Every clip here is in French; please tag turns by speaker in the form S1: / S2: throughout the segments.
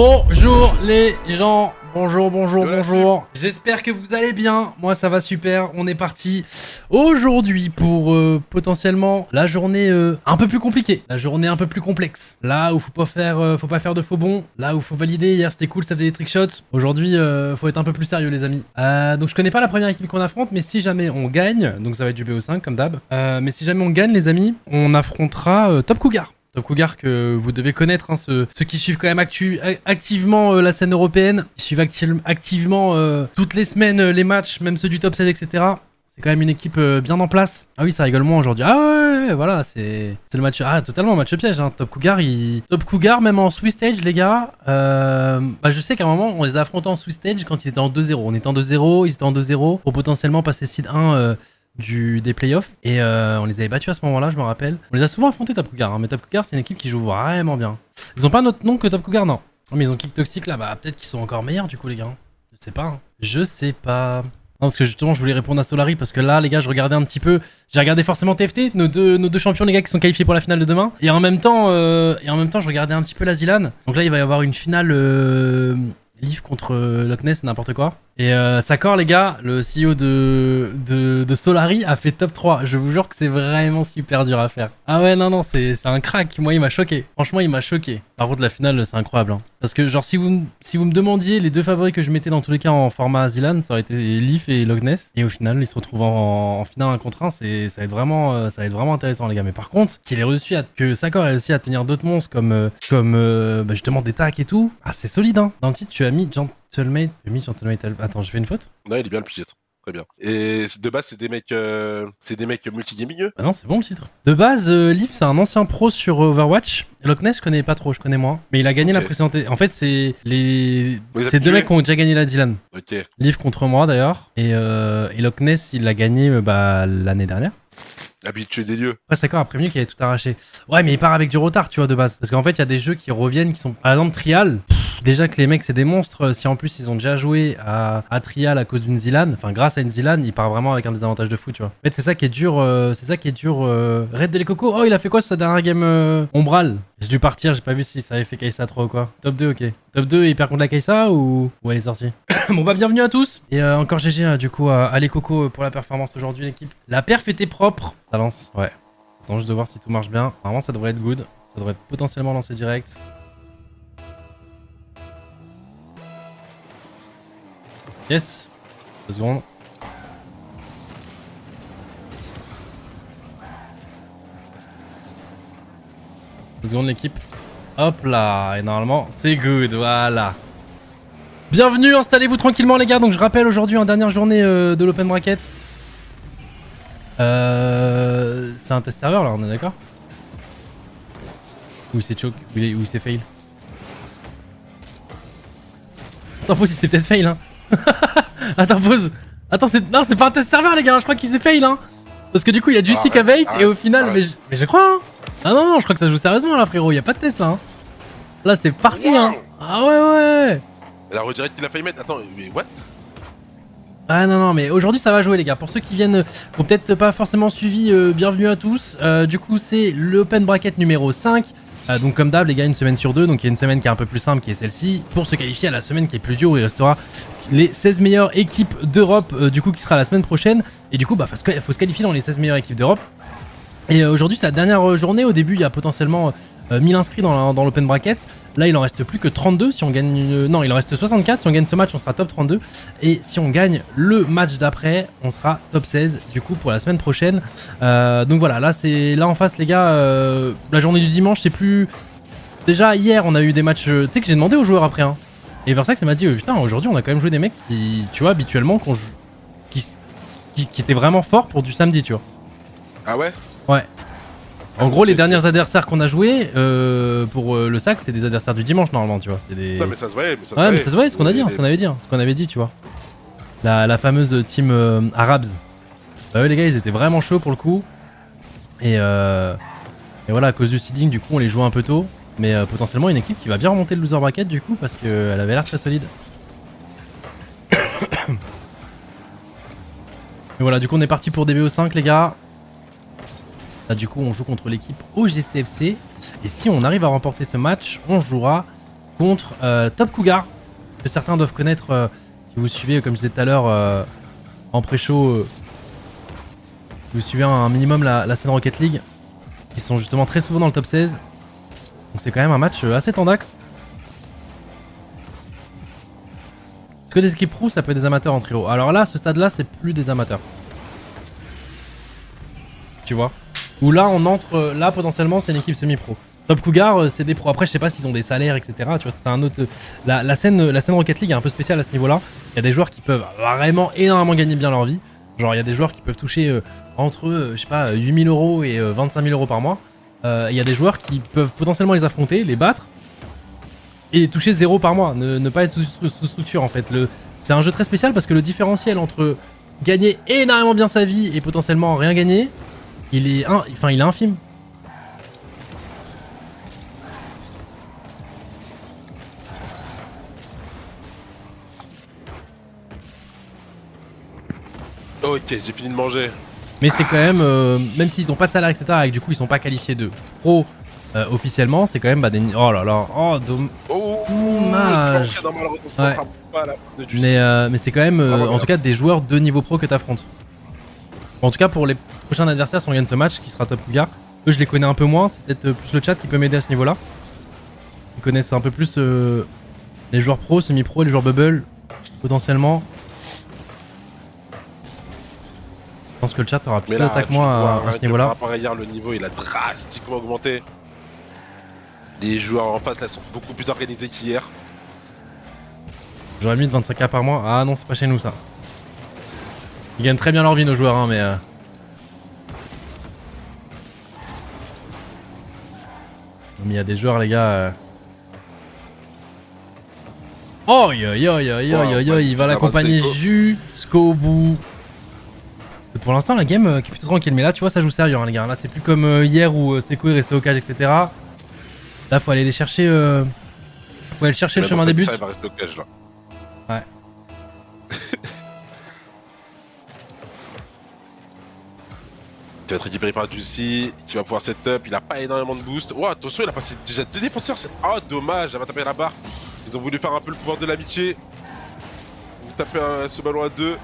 S1: Bonjour les gens, bonjour. J'espère que vous allez bien, moi ça va super, on est parti aujourd'hui pour potentiellement la journée un peu plus compliquée, la journée un peu plus complexe. Là où faut pas faire de faux bons, là où faut valider, hier c'était cool, ça faisait des trickshots. Aujourd'hui faut être un peu plus sérieux les amis. Donc je connais pas la première équipe qu'on affronte, mais si jamais on gagne, donc ça va être du BO5 comme d'hab, mais si jamais on gagne les amis, on affrontera Top Cougar. Top Cougar que vous devez connaître, hein, ceux qui suivent quand même activement la scène européenne, qui suivent activement toutes les semaines les matchs, même ceux du top 16, etc. C'est quand même une équipe bien en place. Ah oui, ça rigole moins aujourd'hui. Ah ouais, voilà, c'est le match... Ah, totalement match piège, hein. Top Cougar, même en Swiss Stage, les gars. Je sais qu'à un moment, on les a affrontés en Swiss Stage quand ils étaient en 2-0. On était en 2-0, ils étaient en 2-0 pour potentiellement passer seed 1... des playoffs et on les avait battus à ce moment là, je me rappelle. On les a souvent affrontés Top Cougar, hein, mais Top Cougar c'est une équipe qui joue vraiment bien. Ils ont pas un autre nom que Top Cougar, non. Oh, mais ils ont Kick Toxic là, bah peut-être qu'ils sont encore meilleurs du coup les gars. Je sais pas. Non, parce que justement je voulais répondre à Solari parce que là les gars je regardais un petit peu, j'ai regardé forcément TFT, nos deux champions les gars qui sont qualifiés pour la finale de demain, et en même temps je regardais un petit peu la Zilan. Donc là il va y avoir une finale Leaf contre Loch Ness, n'importe quoi. Et Sakor les gars, le CEO de Solari a fait top 3. Je vous jure que c'est vraiment super dur à faire. Ah ouais non c'est un crack, moi il m'a choqué. Franchement il m'a choqué. Par contre la finale c'est incroyable, hein. Parce que genre si vous me demandiez les deux favoris que je mettais dans tous les cas en format Zilan, ça aurait été Leaf et Loch Ness. Et au final ils se retrouvent en finale 1 contre 1, ça va être vraiment intéressant les gars. Mais par contre que Sakor ait réussi à tenir d'autres monstres comme justement des tacs et tout, ah c'est solide hein. Dans le titre tu as mis Gentlemate. Attends, j'ai fait une faute?
S2: Non, il est bien le titre. Très bien. Et de base, c'est des mecs multigaming eux?
S1: Ah non, c'est bon le titre. De base, Leaf, c'est un ancien pro sur Overwatch. Loch Ness, je connais pas trop, je connais moins. Mais il a gagné la précédente. En fait, c'est deux mecs qui ont déjà gagné la Dylan.
S2: Ok.
S1: Leaf contre moi d'ailleurs. Et Loch Ness, il l'a gagné l'année dernière.
S2: Habitué des lieux.
S1: Après, Sakor a prévenu qu'il avait tout arraché. Ouais, mais il part avec du retard, tu vois, de base. Parce qu'en fait, il y a des jeux qui reviennent, qui sont... Par exemple, Trial. Déjà que les mecs, c'est des monstres. Si en plus, ils ont déjà joué à Trial à cause d'une Zilan, enfin, grâce à une Zilan, il part vraiment avec un désavantage de fou, tu vois. En fait, c'est ça qui est dur. Red de les Cocos. Oh, il a fait quoi sur sa dernière game Umbral? J'ai dû partir, j'ai pas vu si ça avait fait Kai'Sa 3 ou quoi. Top 2, ok. Top 2, il perd contre la Kai'Sa ou elle est sortie? Bon bah bienvenue à tous. Et encore GG du coup à les Cocos pour la performance aujourd'hui l'équipe. La perf était propre. Ça lance, ouais. Attends juste de voir si tout marche bien. Normalement ça devrait être good. Ça devrait potentiellement lancer direct. Yes. 2 secondes. L'équipe. Hop là. Et normalement c'est good, voilà. Bienvenue, installez-vous tranquillement les gars. Donc je rappelle aujourd'hui en dernière journée de l'Open Bracket. C'est un test serveur là, on est d'accord? Ou c'est choke, ou c'est fail? Attends, pause, c'est peut-être fail hein. Attends, pause. Attends, non, c'est pas un test serveur les gars, je crois qu'il s'est fail hein. Parce que du coup il y a Juicy Cavate et au final, mais je crois hein. Ah non, je crois que ça joue sérieusement là frérot, il y a pas de test là hein. Là c'est parti hein. Ah ouais.
S2: La redirect qu'il a failli mettre. Attends, mais what?
S1: Ah non, mais aujourd'hui ça va jouer les gars. Pour ceux qui viennent, ont peut-être pas forcément suivi, bienvenue à tous. Du coup c'est l'Open Bracket numéro 5. Donc comme d'hab les gars, une semaine sur deux. Donc il y a une semaine qui est un peu plus simple qui est celle-ci. Pour se qualifier à la semaine qui est plus dure où il restera les 16 meilleures équipes d'Europe du coup qui sera la semaine prochaine. Et du coup bah faut se qualifier dans les 16 meilleures équipes d'Europe. Et aujourd'hui c'est la dernière journée. Au début il y a potentiellement 1000 inscrits dans l'Open Bracket. Là il en reste plus que 32 si on gagne... Non, il en reste 64. Si on gagne ce match on sera top 32. Et si on gagne le match d'après on sera top 16 du coup pour la semaine prochaine. Donc voilà, là en face les gars, la journée du dimanche c'est plus... Déjà hier on a eu des matchs... Tu sais que j'ai demandé aux joueurs après hein. Et Versax m'a dit putain aujourd'hui on a quand même joué des mecs qui, tu vois, habituellement qui étaient vraiment forts pour du samedi, tu vois.
S2: Ah ouais?
S1: Ouais. En gros, les derniers adversaires qu'on a joués pour le sac, c'est des adversaires du dimanche normalement, tu vois. C'est des...
S2: Non, mais ça se voyait.
S1: Mais ça se voyait, ce qu'on a dit, ce qu'on avait dit, tu vois. La fameuse team Arabs. Bah, eux, les gars, ils étaient vraiment chauds pour le coup. Et voilà, à cause du seeding, du coup, on les jouait un peu tôt. Mais potentiellement, une équipe qui va bien remonter le loser bracket, du coup, parce qu'elle avait l'air très solide. Et voilà, du coup, on est parti pour des BO5, les gars. Là, du coup, on joue contre l'équipe OGCFC. Et si on arrive à remporter ce match, on jouera contre Top Cougar, que certains doivent connaître si vous suivez, comme je disais tout à l'heure, en pré-show, vous suivez un minimum la scène Rocket League, qui sont justement très souvent dans le top 16. Donc c'est quand même un match assez tendax. Parce que des équipes pro, ça peut être des amateurs en trio. Alors là, ce stade-là, c'est plus des amateurs. Tu vois. Où là, on entre... Là, potentiellement, c'est une équipe semi-pro. Top Cougar, c'est des pros. Après, je sais pas s'ils ont des salaires, etc. Tu vois, c'est un autre... La scène Rocket League est un peu spéciale à ce niveau-là. Il y a des joueurs qui peuvent vraiment énormément gagner bien leur vie. Genre, il y a des joueurs qui peuvent toucher entre, je sais pas, 8000 € et 25 000 € par mois. Il y a des joueurs qui peuvent potentiellement les affronter, les battre, et toucher 0 par mois, ne pas être sous structure en fait. C'est un jeu très spécial parce que le différentiel entre gagner énormément bien sa vie et potentiellement rien gagner, il est infime.
S2: Ok, j'ai fini de manger.
S1: Mais c'est quand même, même s'ils ont pas de salaire, etc., et que du coup ils sont pas qualifiés de pro officiellement, c'est quand même des... Oh là là, dommage. Ouais. Mais c'est quand même, en tout cas, des joueurs de niveau pro que t'affrontes. En tout cas, pour les prochains adversaires, si on gagne ce match, qui sera Top Cougar, eux je les connais un peu moins, c'est peut-être plus le chat qui peut m'aider à ce niveau-là. Ils connaissent un peu plus les joueurs pro, semi-pro, les joueurs bubble, potentiellement. Je pense que le chat aura plus d'attaque que moi à ce niveau-là.
S2: Par rapport à hier, le niveau il a drastiquement augmenté. Les joueurs en face là sont beaucoup plus organisés qu'hier.
S1: J'aurais mis de 25k par mois. Ah non, c'est pas chez nous ça. Ils gagnent très bien leur vie nos joueurs, hein, mais... Mais il y a des joueurs, les gars... Oh, il va l'accompagner jusqu'au bout. Pour l'instant, la game qui est plutôt tranquille, mais là, tu vois, ça joue sérieux, hein, les gars. Là, c'est plus comme hier où Seco est resté au cage, etc. Là, faut aller les chercher. Faut aller chercher le chemin des buts.
S2: Ça, il va rester au cage, là.
S1: Ouais.
S2: Tu vas être récupéré par Juicy, qui va pouvoir setup. Il a pas énormément de boost. Oh, attention, il a passé déjà 2 défenseurs. Oh, dommage, elle va taper la barre. Ils ont voulu faire un peu le pouvoir de l'amitié. Vous tapez ce ballon à 2.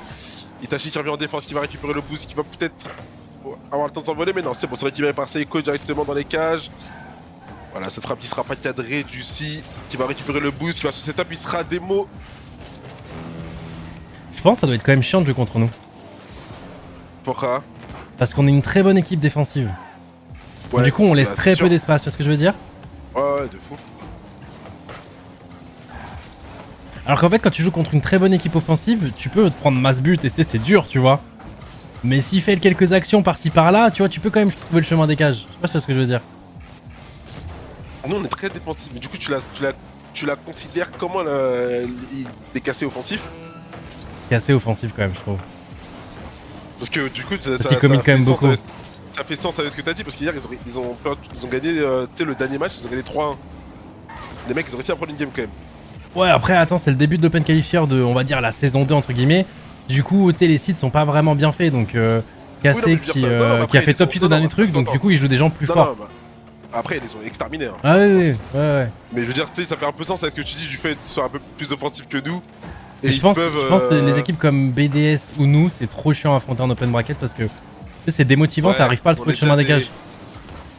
S2: Itachi qui revient en défense, qui va récupérer le boost, qui va peut-être avoir le temps de s'envoler, mais non, c'est bon, c'est récupéré par Seiko directement dans les cages. Voilà, cette frappe qui sera pas cadrée, Juicy qui va récupérer le boost, qui va sur setup, il sera démo.
S1: Je pense que ça doit être quand même chiant de jouer contre nous.
S2: Pourquoi?
S1: Parce qu'on est une très bonne équipe défensive. Ouais, du coup, on laisse très peu d'espace, tu vois ce que je veux dire?
S2: Ouais, de fou.
S1: Alors qu'en fait, quand tu joues contre une très bonne équipe offensive, tu peux te prendre masse but, et c'est dur, tu vois. Mais s'il fait quelques actions par-ci par-là, tu vois, tu peux quand même trouver le chemin des cages. Je sais pas si c'est ce que je veux dire.
S2: Nous, on est très défensif, mais du coup, tu la considères comment il est cassé offensif?
S1: Cassé offensif quand même, je trouve.
S2: Parce que du coup,
S1: ça commit quand même beaucoup.
S2: Ça fait sens avec ce que t'as dit, parce qu'hier, ils ont gagné, tu sais, le dernier match, ils ont gagné 3-1. Les mecs, ils ont réussi à prendre une game quand même.
S1: Ouais, après, attends, c'est le début de l'Open Qualifier de, on va dire, la saison 2, entre guillemets. Du coup, tu sais, les sites sont pas vraiment bien faits, donc Cassé qui a fait top 8 au dernier truc, donc du coup, il joue des gens plus forts.
S2: Après, ils les ont exterminés. Hein.
S1: Ah oui, ouais.
S2: Mais je veux dire, tu sais, ça fait un peu sens avec ce que tu dis du fait qu'ils soient un peu plus offensifs que nous.
S1: Et je pense que les équipes comme BDS ou nous, c'est trop chiant à affronter en open bracket parce que c'est démotivant, t'arrives pas à trouver le chemin des cages.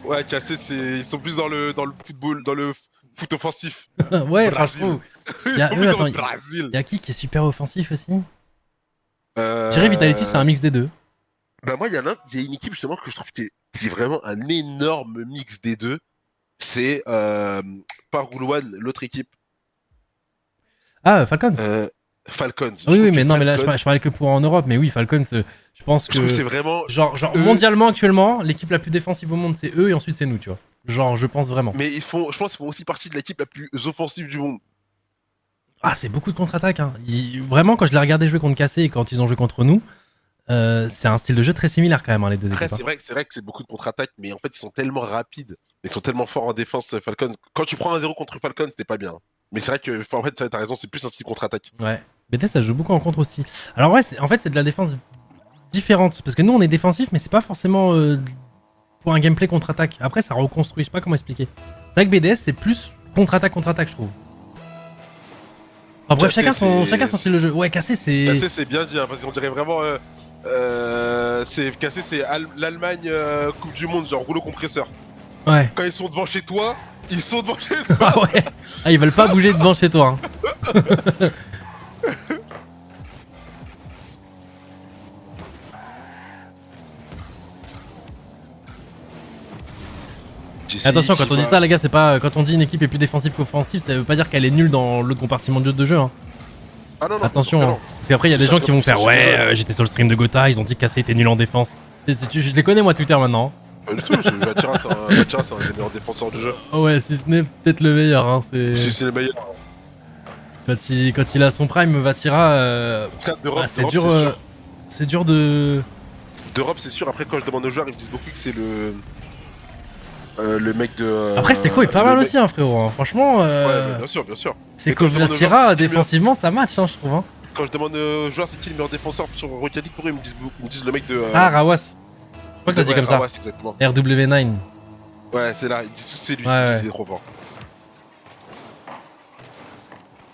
S2: Ouais, Cassé, ils sont plus dans le football, dans le foot offensif.
S1: Ouais, franchement. Il y a qui est super offensif aussi? Je dirais Vitality, c'est un mix des deux.
S2: Bah moi, il y a une équipe justement que je trouve qui est vraiment un énorme mix des deux. C'est Paroulouane, l'autre équipe.
S1: Ah, Falcons.
S2: Falcons.
S1: Oui, mais non, mais là, je parlais que pour en Europe. Mais oui, Falcons, je pense que
S2: c'est vraiment
S1: genre mondialement actuellement, l'équipe la plus défensive au monde, c'est eux et ensuite c'est nous, tu vois. Genre, je pense vraiment.
S2: Mais je pense qu'ils font aussi partie de l'équipe la plus offensive du monde.
S1: Ah, c'est beaucoup de contre-attaques. Hein. Vraiment, quand je les regardais jouer contre Cassé et quand ils ont joué contre nous, c'est un style de jeu très similaire quand même, hein, les deux équipes.
S2: C'est vrai que c'est beaucoup de contre-attaques, mais en fait, ils sont tellement rapides, ils sont tellement forts en défense, Falcon. Quand tu prends un 0 contre Falcon, c'était pas bien. Mais c'est vrai que, en fait, t'as raison, c'est plus un style contre-attaque.
S1: Ouais. BT, ça joue beaucoup en contre aussi. Alors ouais, en fait, c'est de la défense différente. Parce que nous, on est défensif, mais c'est pas forcément pour un gameplay contre-attaque. Après, ça reconstruit, je sais pas comment expliquer. C'est vrai que BDS, c'est plus contre-attaque, je trouve. Ah, bref,
S2: Cassé,
S1: chacun son style de jeu. Ouais, Cassé, c'est.
S2: Cassé, c'est bien dit, hein, parce qu'on dirait vraiment. Cassé, c'est l'Allemagne Coupe du Monde, genre rouleau compresseur.
S1: Ouais.
S2: Quand ils sont devant chez toi, ils sont devant chez toi.
S1: Ah ouais. Ah, ils veulent pas bouger devant chez toi. Hein. Attention, quand on dit ça, les gars, c'est pas. Quand on dit une équipe est plus défensive qu'offensive, ça veut pas dire qu'elle est nulle dans l'autre compartiment de jeu. Hein.
S2: Ah non, non,
S1: attention,
S2: non.
S1: hein. Parce qu'après, il y a des gens qui vont faire ouais, j'étais sur le stream de Gotha, ils ont dit que Cassé était nul en défense. Je les connais, moi, Twitter maintenant.
S2: Pas du tout, Vatira, c'est un des meilleurs défenseurs du jeu.
S1: Oh ouais, si ce n'est peut-être le meilleur. Hein,
S2: Si c'est le meilleur.
S1: Quand il a son prime, Vatira.
S2: En tout cas, d'Europe,
S1: c'est dur. C'est dur de.
S2: D'Europe, c'est sûr. Après, quand je demande aux joueurs, ils me disent beaucoup que c'est le mec de.
S1: Après, Seco est pas mal aussi, hein, frérot. Hein. Franchement.
S2: Ouais, bien sûr, bien sûr.
S1: Seco Vatira, défensivement, ça match, hein, je trouve. Hein.
S2: Quand je demande aux joueurs c'est qui le meilleur défenseur sur Rocket League, pour eux, ils me disent le mec de.
S1: Ah, Rawas. Je crois que ça se dit comme ça.
S2: Rawas, exactement.
S1: RW9.
S2: Ouais, c'est là, ils disent c'est lui,
S1: ouais,
S2: c'est trop fort.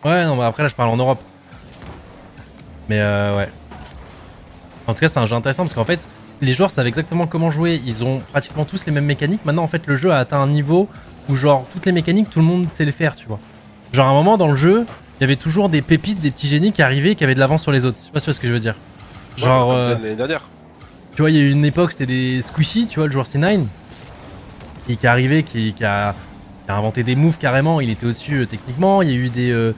S1: Ouais, non, mais après, là, je parle en Europe. Mais ouais. En tout cas, c'est un jeu intéressant parce qu'en fait, les joueurs savent exactement comment jouer. Ils ont pratiquement tous les mêmes mécaniques. Maintenant, en fait, le jeu a atteint un niveau où, genre, toutes les mécaniques, tout le monde sait les faire, tu vois. Genre, à un moment dans le jeu, il y avait toujours des pépites, des petits génies qui arrivaient, qui avaient de l'avance sur les autres. Je sais pas si tu vois ce que je veux dire. Genre.
S2: Ouais, l'année dernière.
S1: Tu vois, il y a eu une époque, c'était des Squishy, tu vois, le joueur C9, qui est arrivé, qui a inventé des moves carrément. Il était au-dessus techniquement. Il y a eu des.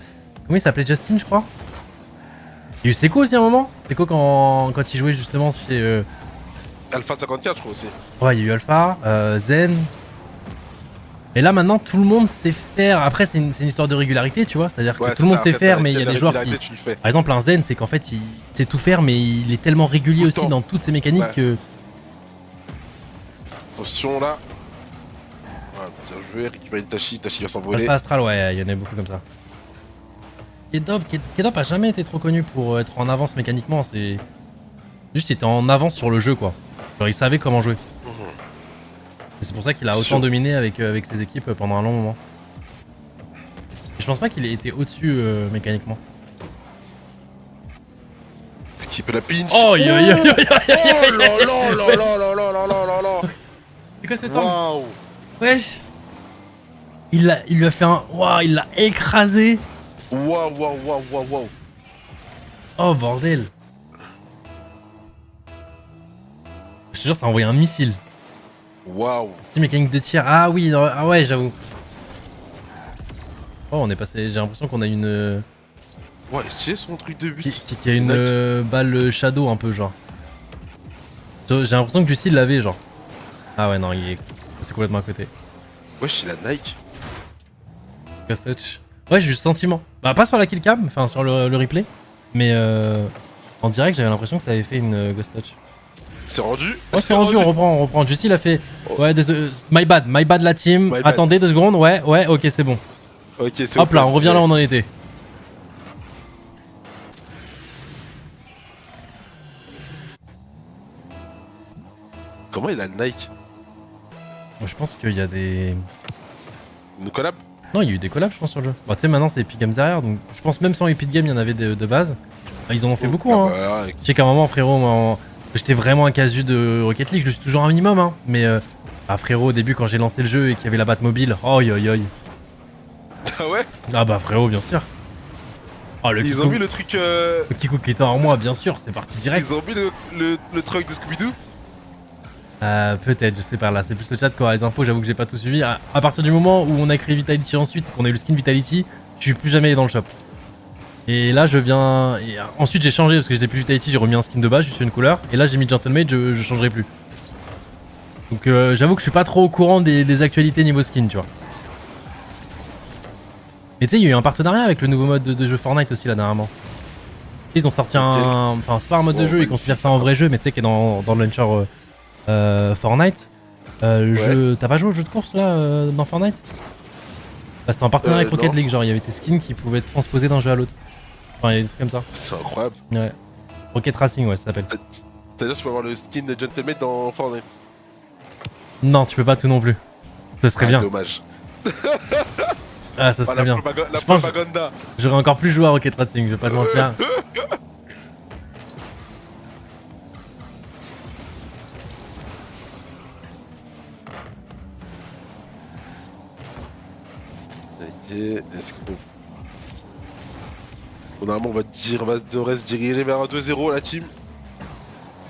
S1: Comment il s'appelait, Justin, je crois. Il y a eu Seco aussi à un moment. Seco quand il jouait justement chez.
S2: Alpha 54, je crois aussi.
S1: Ouais, il y a eu Alpha, Zen. Et là maintenant, tout le monde sait faire. Après, c'est une histoire de régularité, tu vois. C'est-à-dire que tout le monde sait faire, mais il y a des joueurs qui. Par exemple, un Zen, c'est qu'en fait, il sait tout faire, mais il est tellement régulier aussi dans toutes ses mécaniques que.
S2: Attention là. Ouais, bien joué, récupérer Tachi va s'envoler.
S1: Alpha Astral, ouais, il y en a beaucoup comme ça. Kedop a jamais été trop connu pour être en avance mécaniquement, c'est. Juste, il était en avance sur le jeu, quoi. Genre, il savait comment jouer. Et c'est pour ça qu'il a autant dominé avec ses équipes pendant un long moment. Et je pense pas qu'il ait été au-dessus mécaniquement.
S2: Skip la pinch.
S1: Oh, yo yo yo yo.
S2: Oh là là là là là là là là là.
S1: C'est quoi cet angle?
S2: Waouh.
S1: Wesh. Il lui a fait un. Waouh, il l'a écrasé.
S2: Waouh, waouh, waouh, waouh, waouh.
S1: Oh bordel. Je te jure, ça a envoyé un missile.
S2: Waouh.
S1: Petit mécanique de tir. Ah oui, ah ouais, j'avoue. Oh, on est passé. J'ai l'impression qu'on a une.
S2: Ouais, c'est son truc de but.
S1: Qui a une balle shadow un peu, genre. J'ai l'impression que Juicy l'avait, genre. Ah ouais, non, il est. C'est complètement à côté.
S2: Wesh, c'est la Nike.
S1: Ghost touch. Ouais, j'ai eu ce sentiment. Bah, pas sur la killcam, enfin sur le replay. Mais en direct, j'avais l'impression que ça avait fait une ghost touch.
S2: C'est rendu.
S1: Ouais, c'est rendu, on reprend. Juicy l'a fait. Ouais, désolé. My bad la team. Attendez 2 secondes, ouais, ok, c'est bon.
S2: Ok, c'est
S1: Hop là, on revient là où on en était.
S2: Comment il a le Nike?
S1: Je pense qu'il y a des.
S2: Une collab?
S1: Non, il y a eu des collabs, je pense, sur le jeu. Bah, tu sais, maintenant c'est Epic Games derrière, donc je pense même sans Epic Games, il y en avait de base. Ils en ont fait beaucoup, hein.
S2: Bah,
S1: Je sais qu'à un moment, frérot, j'étais vraiment un casu de Rocket League, je le suis toujours un minimum, hein. Mais, frérot, au début, quand j'ai lancé le jeu et qu'il y avait la Batmobile, oi.
S2: Ah ouais?
S1: Ah bah, frérot, bien sûr. Oh,
S2: Ils ont mis le truc.
S1: Le Kikou qui était en moi, bien sûr, c'est parti direct.
S2: Ils ont mis le truc de Scooby-Doo?
S1: Peut-être, je sais pas, là, c'est plus le chat quoi, les infos, j'avoue que j'ai pas tout suivi. À partir du moment où on a créé Vitality ensuite, qu'on a eu le skin Vitality, je suis plus jamais allé dans le shop. Et là, je viens. Et ensuite, j'ai changé parce que j'étais plus Vitality, j'ai remis un skin de base, juste une couleur. Et là, j'ai mis Gentlemade, je changerai plus. Donc, j'avoue que je suis pas trop au courant des actualités niveau skin, tu vois. Mais tu sais, il y a eu un partenariat avec le nouveau mode de jeu Fortnite aussi là dernièrement. Ils ont sorti Enfin, c'est pas un mode de jeu, ils considèrent ça en vrai jeu, mais tu sais, qui est dans le launcher. Fortnite, le jeu. T'as pas joué au jeu de course là dans Fortnite? Bah, c'était en partenariat avec Rocket League, genre il y avait tes skins qui pouvaient être transposés d'un jeu à l'autre. Enfin, il y a des trucs comme ça.
S2: C'est incroyable.
S1: Ouais. Rocket Racing, ouais, ça s'appelle.
S2: C'est-à-dire, tu peux avoir le skin de Gentleman dans Fortnite?
S1: Non, tu peux pas tout non plus. Ce serait bien.
S2: Dommage.
S1: Ah, ça serait bien.
S2: La
S1: Je pense
S2: propaganda.
S1: j'aurais encore plus joué à Rocket Racing, je vais pas te mentir.
S2: Ok, est-ce que... Bon, normalement, on devrait se diriger vers un 2-0, la team.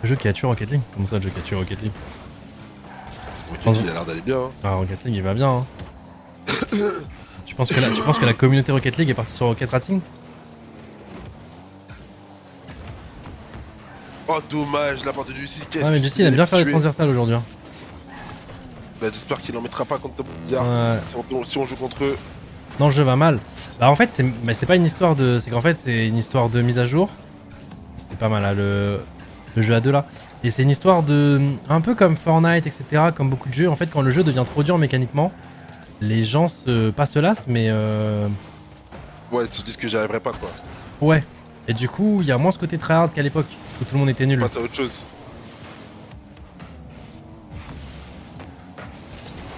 S1: Le jeu qui a tué Rocket League? Comment ça, le jeu qui a tué Rocket League?
S2: Rocket League, il a l'air d'aller bien. Hein.
S1: Ah, Rocket League, il va bien. Hein. tu penses que la communauté Rocket League est partie sur Rocket Racing?
S2: Oh, dommage, la porte du Lucie.
S1: Ah, mais Lucie, il aime bien faire des transversales aujourd'hui. Hein.
S2: Bah, j'espère qu'il en mettra pas contre Top Gear si on joue contre eux.
S1: Non, le jeu va mal. Bah, en fait, c'est pas une histoire de. C'est qu'en fait, c'est une histoire de mise à jour. C'était pas mal, là, le jeu à deux là. Et c'est une histoire de. Un peu comme Fortnite, etc. Comme beaucoup de jeux. En fait, quand le jeu devient trop dur mécaniquement, les gens pas se lassent, mais.
S2: Ouais, ils se disent que j'y arriverai pas, quoi.
S1: Ouais. Et du coup, il y a moins ce côté tryhard qu'à l'époque, où tout le monde était nul.
S2: On passe à autre chose.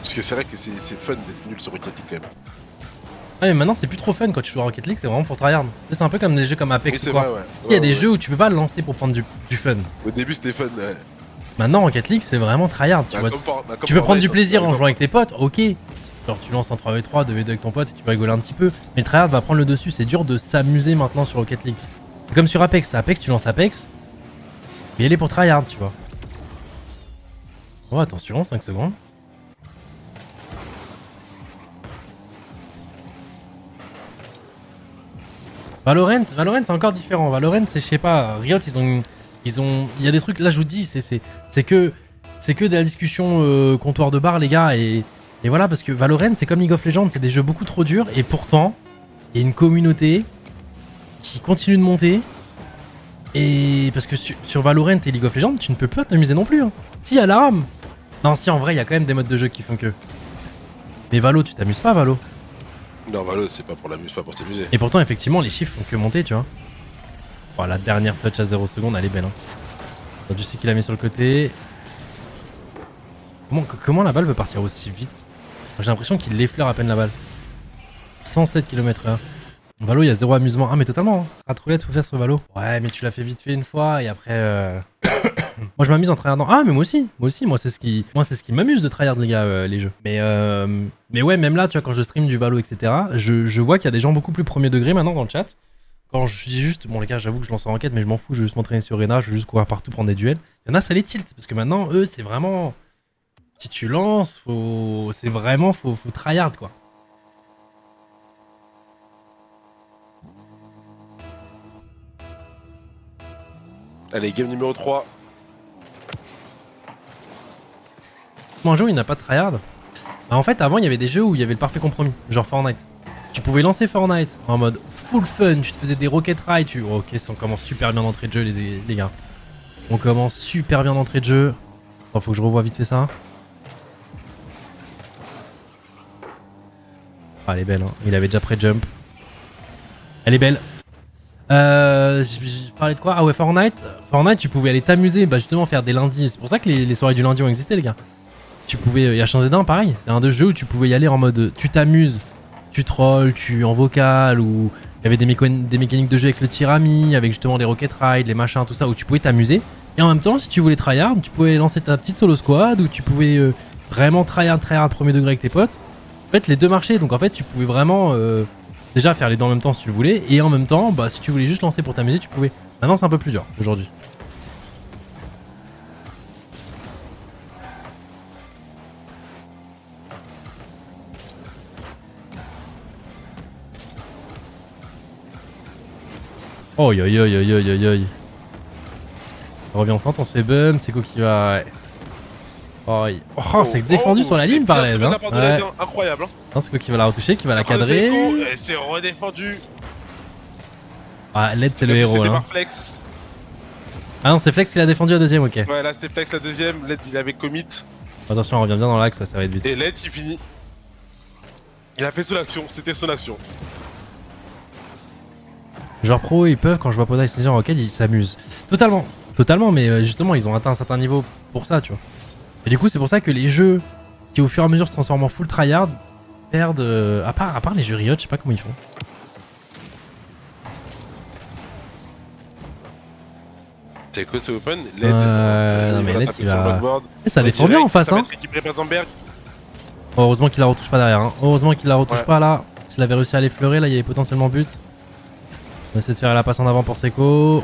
S2: Parce que c'est vrai que c'est fun d'être nul sur Rocket League, quand même.
S1: Ouais, mais maintenant, c'est plus trop fun quand tu joues à Rocket League, c'est vraiment pour tryhard. C'est un peu comme des jeux comme Apex
S2: Oui,
S1: ou quoi.
S2: vrai, ouais.
S1: Il y a des jeux où tu peux pas le lancer pour prendre du fun.
S2: Au début, c'était fun, ouais.
S1: Maintenant, Rocket League, c'est vraiment tryhard, tu vois. Tu peux prendre du plaisir en jouant avec tes potes, ok. Genre, tu lances en 3v3, 2v2 avec ton pote et tu peux rigoler un petit peu. Mais le tryhard va prendre le dessus, c'est dur de s'amuser maintenant sur Rocket League. C'est comme sur Apex, Apex, tu lances Apex, mais il est pour tryhard, tu vois. Oh, attention, 5 secondes. Valorant c'est encore différent. Valorant, c'est, je sais pas, Riot, il y a des trucs, là je vous dis, c'est que de la discussion comptoir de bar, les gars, et voilà, parce que Valorant, c'est comme League of Legends, c'est des jeux beaucoup trop durs, et pourtant, il y a une communauté qui continue de monter, et parce que sur Valorant et League of Legends, tu ne peux pas t'amuser non plus. Hein. Si, à la rame. Non, si, en vrai, il y a quand même des modes de jeu qui font que. Mais Valo, tu t'amuses pas, Valo?
S2: Non, Valo, c'est pas pour l'amuse, pas pour s'amuser.
S1: Et pourtant, effectivement, les chiffres font que monter, tu vois. Oh, la dernière touch à 0 secondes, elle est belle. Hein. Tu sais qu'il a mis sur le côté. Comment la balle peut partir aussi vite? J'ai l'impression qu'il l'effleure à peine la balle. 107 km/h. Valo, il y a zéro amusement. Ah, mais totalement. Hein. Ratroulette, faut faire sur Valo. Ouais, mais tu l'as fait vite fait une fois et après. Moi, je m'amuse en tryhardant. Ah, mais moi aussi. Moi, c'est ce qui m'amuse de tryhard, les gars, les jeux. Mais ouais, même là, tu vois, quand je stream du Valo, etc., je vois qu'il y a des gens beaucoup plus premier degré maintenant dans le chat. Quand je dis juste, bon les gars, j'avoue que je lance en enquête, mais je m'en fous, je veux juste m'entraîner sur Rena, je veux juste courir partout, prendre des duels. Il y en a, ça les tilt, parce que maintenant, eux, c'est vraiment... Si tu lances, faut tryhard, quoi.
S2: Allez, game numéro 3.
S1: Un jeu où il n'a pas de tryhard. Bah, en fait, avant, il y avait des jeux où il y avait le parfait compromis, genre Fortnite. Tu pouvais lancer Fortnite en mode full fun, tu te faisais des rocket ride, ok, ça on commence super bien d'entrée de jeu, les gars. On commence super bien d'entrée de jeu. Attends, faut que je revoie vite fait ça. Ah, elle est belle, hein. Il avait déjà pré-jump. Elle est belle. Je parlais de quoi? Ah ouais, Fortnite. Fortnite, tu pouvais aller t'amuser, bah justement faire des lundis. C'est pour ça que les soirées du lundi ont existé, les gars. Tu pouvais, il y a Changé d'un, pareil. C'est un de jeux où tu pouvais y aller en mode tu t'amuses, tu trolls, tu en vocal, ou il y avait des mécaniques de jeu avec le tirami, avec justement les rocket ride, les machins, tout ça, où tu pouvais t'amuser. Et en même temps, si tu voulais tryhard, tu pouvais lancer ta petite solo squad, ou tu pouvais vraiment tryhard premier degré avec tes potes. En fait, les deux marchaient, donc en fait, tu pouvais vraiment déjà faire les deux en même temps si tu le voulais, et en même temps, bah si tu voulais juste lancer pour t'amuser, tu pouvais. Maintenant, c'est un peu plus dur aujourd'hui. Oh yo yo yo yo yo yo. On revient en centre, on se fait bum, c'est quoi qui va... Ouais. Oh, c'est défendu sur la ligne par l'aide. Hein. Ouais.
S2: Incroyable. Hein.
S1: Non, c'est quoi qui va la retoucher, qui va la cadrer.
S2: C'est redéfendu.
S1: Ah, l'aide c'est le héros là.
S2: Flex.
S1: Ah non, c'est Flex qui l'a défendu la deuxième, ok.
S2: Ouais, là c'était Flex la deuxième, l'aide il avait commit.
S1: Attention, on revient bien dans l'axe, ouais, ça va être vite.
S2: Et l'aide qui finit. Il a fait son action, c'était son action.
S1: Joueurs pro, ils peuvent, quand je vois Poda et Sneezer en rocket, ils s'amusent. Totalement, mais justement, ils ont atteint un certain niveau pour ça, tu vois. Et du coup, c'est pour ça que les jeux qui, au fur et à mesure, se transforment en full tryhard, perdent. À part les juriotes, je sais pas comment ils font.
S2: C'est quoi ce open? LED.
S1: Non, mais LED, il va. Et ça défend bien en face,
S2: ça va
S1: hein.
S2: être récupéré par Zamberg.
S1: Oh, heureusement qu'il la retouche pas derrière. Hein. Heureusement qu'il la retouche pas là. S'il avait réussi à l'effleurer, là, il y avait potentiellement but. On essaie de faire la passe en avant pour Seko.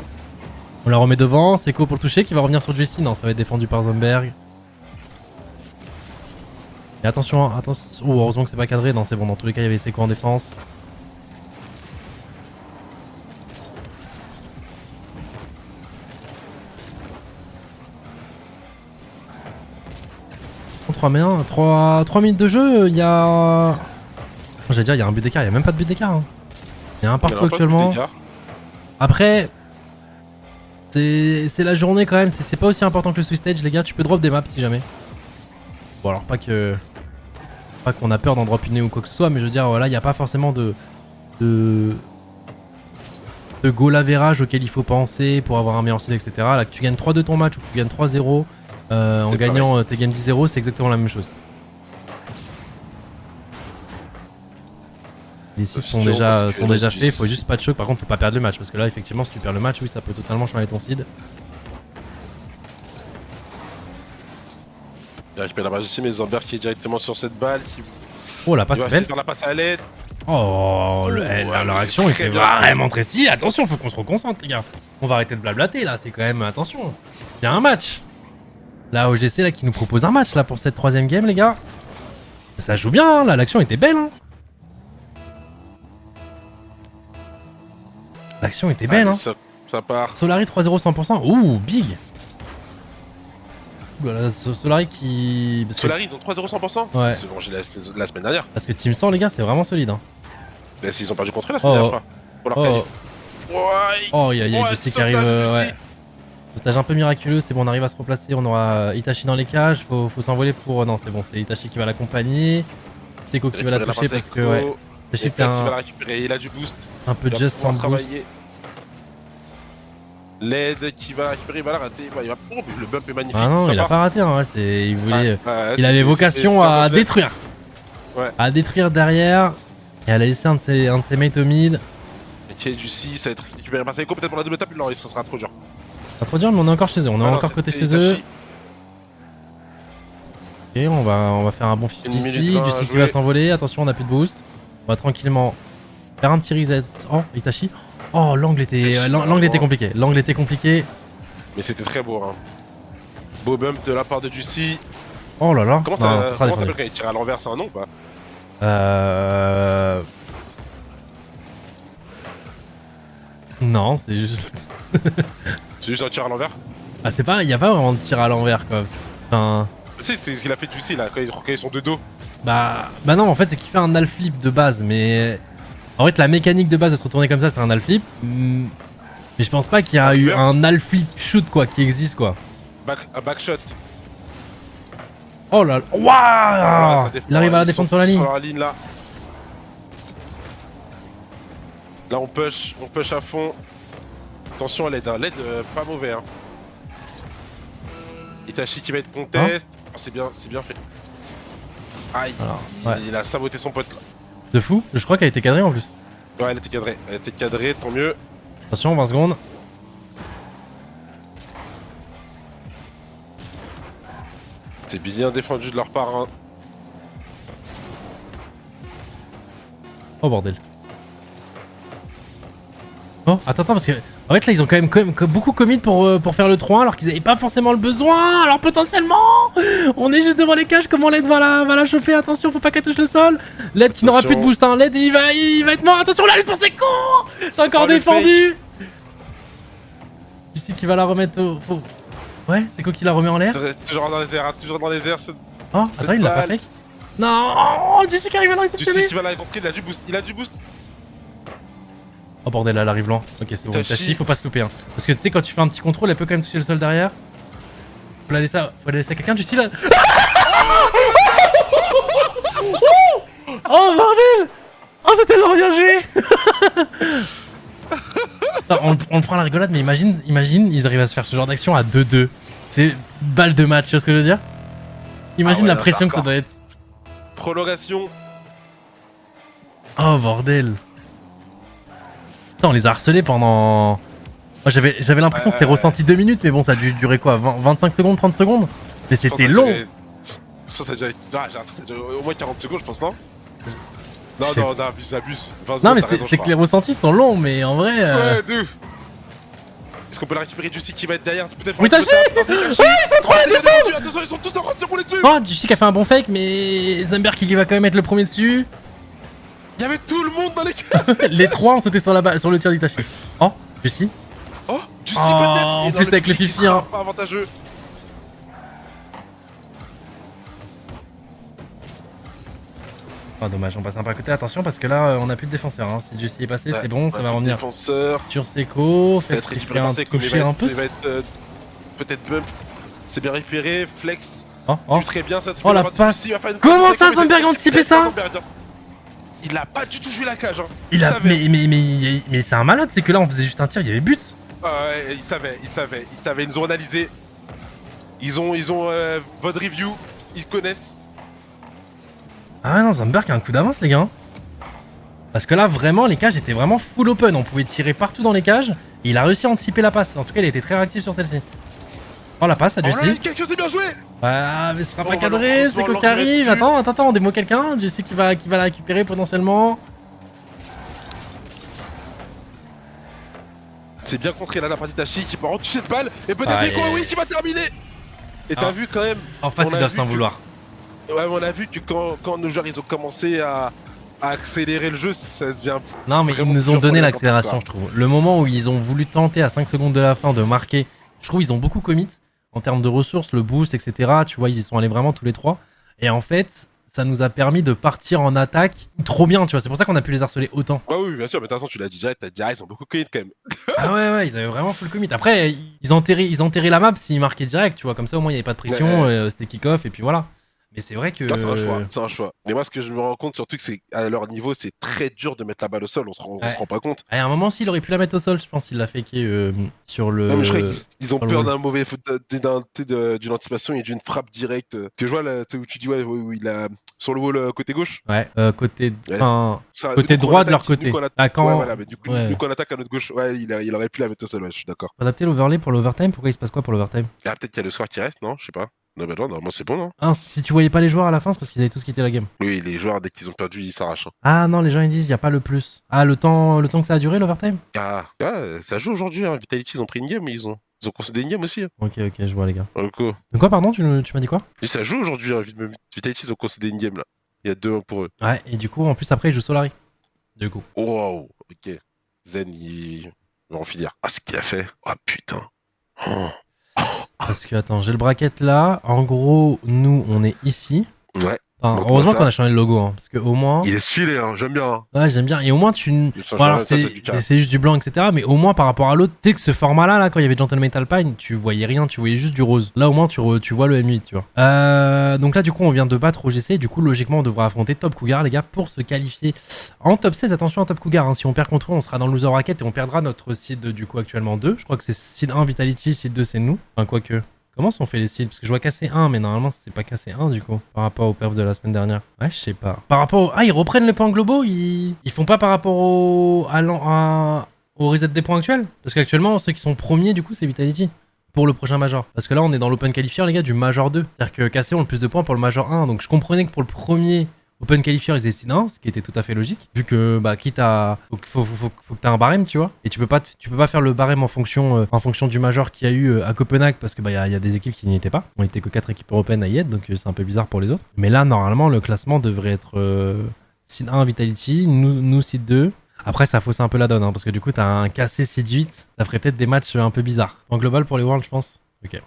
S1: On la remet devant. Seko pour le toucher qui va revenir sur Jessie. Non, ça va être défendu par Zomberg. Et attention, hein, attention. Oh, heureusement que c'est pas cadré. Non, c'est bon. Dans tous les cas, il y avait Seko en défense. En 3 mais 1, 3 minutes de jeu, il y a... J'allais dire, il y a un but d'écart, il n'y a même pas de but d'écart. Hein. Il y a un partout actuellement. Après, c'est la journée quand même, c'est pas aussi important que le Swiss Stage, les gars. Tu peux drop des maps si jamais. Bon, alors pas qu'on a peur d'en drop une ou quoi que ce soit, mais je veux dire, voilà, il n'y a pas forcément de goal average auquel il faut penser pour avoir un meilleur style, etc. Là, que tu gagnes 3-2 ton match ou que tu gagnes 3-0 en gagnant tes gains 10-0, c'est exactement la même chose. Les sites sont déjà faits, il faut juste pas de choc. Par contre, faut pas perdre le match parce que là, effectivement, si tu perds le match, oui, ça peut totalement changer ton seed.
S2: Il récupère la balle aussi, mais Zamberg qui est directement sur cette balle.
S1: Oh, la passe est belle.
S2: Faire la passe à l'aide.
S1: Oh, leur action était vraiment très stylée. Attention, faut qu'on se reconcentre, les gars. On va arrêter de blablater là, c'est quand même. Attention, il y a un match. Là, OGC là, qui nous propose un match là pour cette 3ème game, les gars. Ça joue bien, hein, là, l'action était belle. Hein. L'action était belle, hein.
S2: Ça part.
S1: Solari 3-0 100%. Ouh, big. Voilà, Solari qui.
S2: Solari, ils ont 3-0 100%.
S1: Ouais.
S2: C'est bon, j'ai la semaine dernière.
S1: Parce que Team 100, les gars, c'est vraiment solide. Hein.
S2: Mais ils ont perdu contre eux la semaine dernière, je crois. Pour leur qualif.
S1: Oh, il y a Jessie qui arrive. Ouais. Stage un peu miraculeux, c'est bon, on arrive à se replacer. On aura Itachi dans les cages. Faut s'envoler pour. Non, c'est bon, c'est Itachi qui va l'accompagner. Seko qui va la toucher parce que. Ouais.
S2: Itachi qui va la récupérer, il a du boost.
S1: Un peu de just sans boost.
S2: LED qui va récupérer, il va la rater. Il va... Oh, le bump est magnifique.
S1: Ah non, il a pas raté. Hein. Il voulait. Il avait vocation à détruire.
S2: Ouais.
S1: À détruire derrière. Et elle a laissé un de ses mates au mid.
S2: Ok, du 6, ça va être récupéré par Seko. Peut-être pour la double tape, non, il sera trop dur.
S1: Pas trop dur, mais on est encore chez eux. On est encore côté chez eux. Ok, on va faire un bon 50 ici. Du 6 qui va s'envoler. Attention, on a plus de boost. On va tranquillement faire un petit reset. Oh, Itachi. Oh, l'angle était compliqué. L'angle était compliqué.
S2: Mais c'était très beau. Hein. Beau bump de la part de Juicy.
S1: Oh là là.
S2: Comment ça s'appelle quand il tire à l'envers? C'est un nom ou pas?
S1: Non, c'est juste.
S2: C'est juste un tir à l'envers?
S1: Ah, c'est pas. Il y a pas vraiment de tir à l'envers quoi. Enfin.
S2: Tu sais, c'est ce qu'il a fait Juicy là, quand ils sont de dos.
S1: Bah non, en fait, c'est qu'il fait un half flip de base, mais. En fait, la mécanique de base de se retourner comme ça, c'est un half flip. Mais je pense pas qu'il y a eu un half flip shoot quoi, qui existe quoi.
S2: Un backshot.
S1: Oh là là. Waouh! Il arrive à la défendre sur la ligne.
S2: Sur la ligne là. Là on push à fond. Attention à l'aide, hein. L'aide pas mauvais. Hein. Itachi qui va être contest. Hein? Oh, c'est bien fait. Aïe, alors, il a saboté son pote là.
S1: De fou, je crois qu'elle a été cadrée en plus.
S2: Ouais, elle a été cadrée, tant mieux.
S1: Attention, 20 secondes.
S2: C'est bien défendu de leur part. Hein.
S1: Oh bordel. Oh, attends, parce que. En fait, là, ils ont quand même beaucoup commit pour faire le 3-1 alors qu'ils n'avaient pas forcément le besoin. Alors potentiellement, on est juste devant les cages. Comment LED va la chauffer? Attention, faut pas qu'elle touche le sol. LED qui n'aura plus de boost. Hein. LED, il va être mort. Attention, là, laisse pour Seko. C'est encore défendu. Tu sais qu'il va la remettre au. Ouais, Seko qui la remet en l'air.
S2: Toujours dans les airs, hein, toujours dans les airs.
S1: Oh, attends, il l'a pas fake. Non, tu sais qu'il arrive à la réceptionner.
S2: Tu sais qu'il va la contrer, il a du boost.
S1: Oh bordel, elle arrive loin. Ok, c'est bon, Itachi, faut pas se louper. Hein. Parce que tu sais, quand tu fais un petit contrôle, elle peut quand même toucher le sol derrière. Faut la laisser à quelqu'un. Tu sais là. Oh bordel! Oh, c'était tellement bien joué! on le prend à la rigolade, mais imagine, ils arrivent à se faire ce genre d'action à 2-2. C'est balle de match, tu vois ce que je veux dire? Imagine la pression que ça doit être.
S2: Prolongation.
S1: Oh bordel. Putain, on les a harcelés pendant... Moi, j'avais l'impression que c'était ressenti 2 minutes, mais bon, ça a dû durer quoi, 25 secondes, 30 secondes? Mais c'était long.
S2: Ça a duré au moins 40 secondes, je pense, non? Non, abuse.
S1: Non, mais c'est que les ressentis sont longs, mais en vrai...
S2: Ouais, deux. Est-ce qu'on peut la récupérer Juicy qui va être derrière? Peut-être.
S1: Oui, Tachi. Ouais, ils sont trop là, descend.
S2: Attention, ils sont tous en train de se rouler dessus.
S1: Oh, Juicy qui a fait un bon fake, mais Zumberg qui va quand même être le premier dessus.
S2: Il y avait tout le monde dans les cas.
S1: Les trois ont sauté sur le tir d'Itachi. Oh, Juicy.
S2: Oh, Juicy peut-être.
S1: En plus avec le 50, hein.
S2: Pas avantageux.
S1: Oh, dommage, on passe un peu à côté. Attention, parce que là, on a plus de défenseur. Hein. Si Juicy est passé, c'est bon, ça va revenir.
S2: Défenseur.
S1: Sur Seco,
S2: Peut-être récupérer un toucher un peu. Peut-être bump. C'est bien récupéré. Flex.
S1: Oh,
S2: très bien ça.
S1: Oh la passe. Comment ça, Zumberg a anticipé ça?
S2: Il a pas du tout joué la cage. Hein.
S1: Il a... Mais c'est un malade, c'est que là, on faisait juste un tir, il y avait but.
S2: Ouais, il savait. Ils nous ont analysé. Ils ont votre review. Ils connaissent.
S1: Ah non, Zumberg a un coup d'avance, les gars. Parce que là, vraiment, les cages étaient vraiment full open. On pouvait tirer partout dans les cages. Et il a réussi à anticiper la passe. En tout cas, il a été très réactif sur celle-ci. Oh, la passe à Juicy.
S2: Oh, quelque chose est bien joué.
S1: Ouais, mais ce sera pas cadré. C'est quoi qui arrive? Attends, on démo quelqu'un. Juicy qui va la récupérer potentiellement.
S2: C'est bien contré là, la partie Tachi qui peut en toucher cette balle. Et peut-être oui qui va terminer. Et t'as vu quand même.
S1: En face, ils doivent s'en vouloir.
S2: Ouais, mais on a vu que quand nos joueurs ils ont commencé à accélérer le jeu, ça devient.
S1: Non, mais ils nous ont donné l'accélération, je trouve. Le moment où ils ont voulu tenter à 5 secondes de la fin de marquer, je trouve ils ont beaucoup commit en termes de ressources, le boost, etc. Tu vois, ils y sont allés vraiment tous les trois. Et en fait, ça nous a permis de partir en attaque trop bien, tu vois. C'est pour ça qu'on a pu les harceler autant.
S2: Bah oui, bien sûr, mais de toute façon, tu l'as dit direct, ils ont beaucoup commit quand même.
S1: Ah ouais, ils avaient vraiment full commit. Après, ils enterraient la map s'ils marquaient direct, tu vois. Comme ça, au moins, il n'y avait pas de pression, c'était kick-off, et puis voilà. Mais c'est vrai que...
S2: C'est un choix. Mais moi, ce que je me rends compte, surtout que c'est à leur niveau, c'est très dur de mettre la balle au sol. On se rend pas compte.
S1: À un moment, s'il aurait pu la mettre au sol, je pense qu'il l'a faké sur le...
S2: Non, mais je crois qu'ils ont peur d'un mauvais... d'une anticipation et d'une frappe directe. Que je vois là, où tu dis, où il a... Sur le wall côté gauche.
S1: Ouais, côté droit de leur côté.
S2: Ouais, voilà, mais du coup, nous qu'on attaque à notre gauche, ouais, il aurait pu la mettre au sol, ouais, je suis d'accord.
S1: Adapter l'overlay pour l'overtime, pourquoi il se passe quoi pour l'overtime?
S2: Ah, peut-être qu'il y a le soir qui reste, non? Je sais pas. Non, bah non, normalement c'est bon, non?
S1: Ah, si tu voyais pas les joueurs à la fin, c'est parce qu'ils avaient tous quitté la game.
S2: Oui, les joueurs, dès qu'ils ont perdu, ils s'arrachent. Hein.
S1: Ah non, les gens ils disent, il y a pas le plus. Ah, le temps que ça a duré l'overtime?
S2: Ah, ça joue aujourd'hui, hein. Vitality, ils ont pris une game, mais ils ont concédé une game aussi. Hein.
S1: Ok, je vois les gars.
S2: Okay.
S1: De quoi, pardon, tu m'as dit quoi?
S2: Ça joue aujourd'hui, hein. Vitality, ils ont concédé une game là. Il y a 2-1 pour eux.
S1: Ouais, et du coup, en plus, après, ils jouent Solari. Du coup.
S2: Wow, ok. Zen, il va en finir. Ah, ce qu'il a fait. Oh putain. Oh.
S1: Parce que, attends, j'ai le bracket là. En gros, nous, on est ici.
S2: Ouais.
S1: Enfin, heureusement qu'on a changé le logo, hein, parce que au moins...
S2: Il est stylé, hein, j'aime bien. Hein.
S1: Ouais, j'aime bien. Et au moins, bon, alors, c'est juste du blanc, etc. Mais au moins, par rapport à l'autre, tu sais que ce format-là, quand il y avait Gentleman Alpine, tu voyais rien, tu voyais juste du rose. Là, au moins, tu vois le M8, tu vois. Donc là, du coup, on vient de battre OGC. Du coup, logiquement, on devra affronter Top Cougar, les gars, pour se qualifier en top 16. Attention à Top Cougar, hein. Si on perd contre eux, on sera dans le loser bracket et on perdra notre seed, du coup, actuellement 2. Je crois que c'est seed 1 Vitality, seed 2 c'est nous. Enfin, quoique... Comment on fait les seeds? Parce que je vois casser 1, mais normalement c'est pas casser 1 du coup. Par rapport au perf de la semaine dernière. Ouais, je sais pas. Par rapport au... Ah, ils reprennent les points globaux? Ils font pas par rapport au reset des points actuels? Parce qu'actuellement, ceux qui sont premiers du coup, c'est Vitality. Pour le prochain Major. Parce que là, on est dans l'Open Qualifier, les gars, du Major 2. C'est-à-dire que KC ont le plus de points pour le Major 1. Donc je comprenais que pour le premier Open Qualifier, ils étaient 1, ce qui était tout à fait logique. Vu que, bah, quitte à... Faut que t'aies un barème, tu vois. Et tu peux pas faire le barème en fonction du Major qu'il y a eu à Copenhague, parce que, bah, y a des équipes qui n'y étaient pas. On était que 4 équipes européennes à y être, donc c'est un peu bizarre pour les autres. Mais là, normalement, le classement devrait être Seed 1 Vitality, nous Seed 2. Après, ça fausse un peu la donne, hein, parce que du coup, t'as un KC Seed 8. Ça ferait peut-être des matchs un peu bizarres. En global pour les Worlds, je pense. Ok.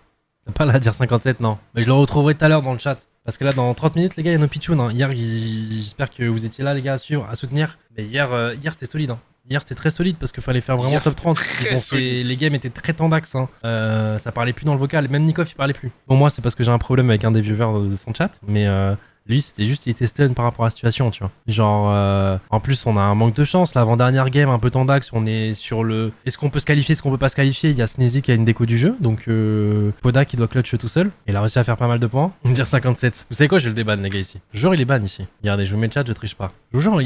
S1: T'as pas là à dire 57, non. Mais je le retrouverai tout à l'heure dans le chat. Parce que là, dans 30 minutes, les gars, il y a nos pitchouns. Hein. Hier, j'espère que vous étiez là, les gars, à suivre, à soutenir. Mais hier c'était solide. Hein. Hier, c'était très solide parce qu'il fallait faire vraiment top 30. Les games étaient très tendax. Hein. Ça parlait plus dans le vocal. Même Nikov, il parlait plus. Bon, moi, c'est parce que j'ai un problème avec un des viewers de son chat. Mais lui, c'était juste, il était stun par rapport à la situation, tu vois. Genre, en plus, on a un manque de chance. L'avant-dernière game, un peu tendax, on est sur le... Est-ce qu'on peut se qualifier, est-ce qu'on peut pas se qualifier? Il y a Sneezy qui a une déco du jeu. Donc, Poda qui doit clutch tout seul. Il a réussi à faire pas mal de points. On va dire 57. Vous savez quoi, je vais le déban, les gars, ici. Le joueur, il est ban ici. Regardez, je vous mets le chat, je triche pas. Le joueur,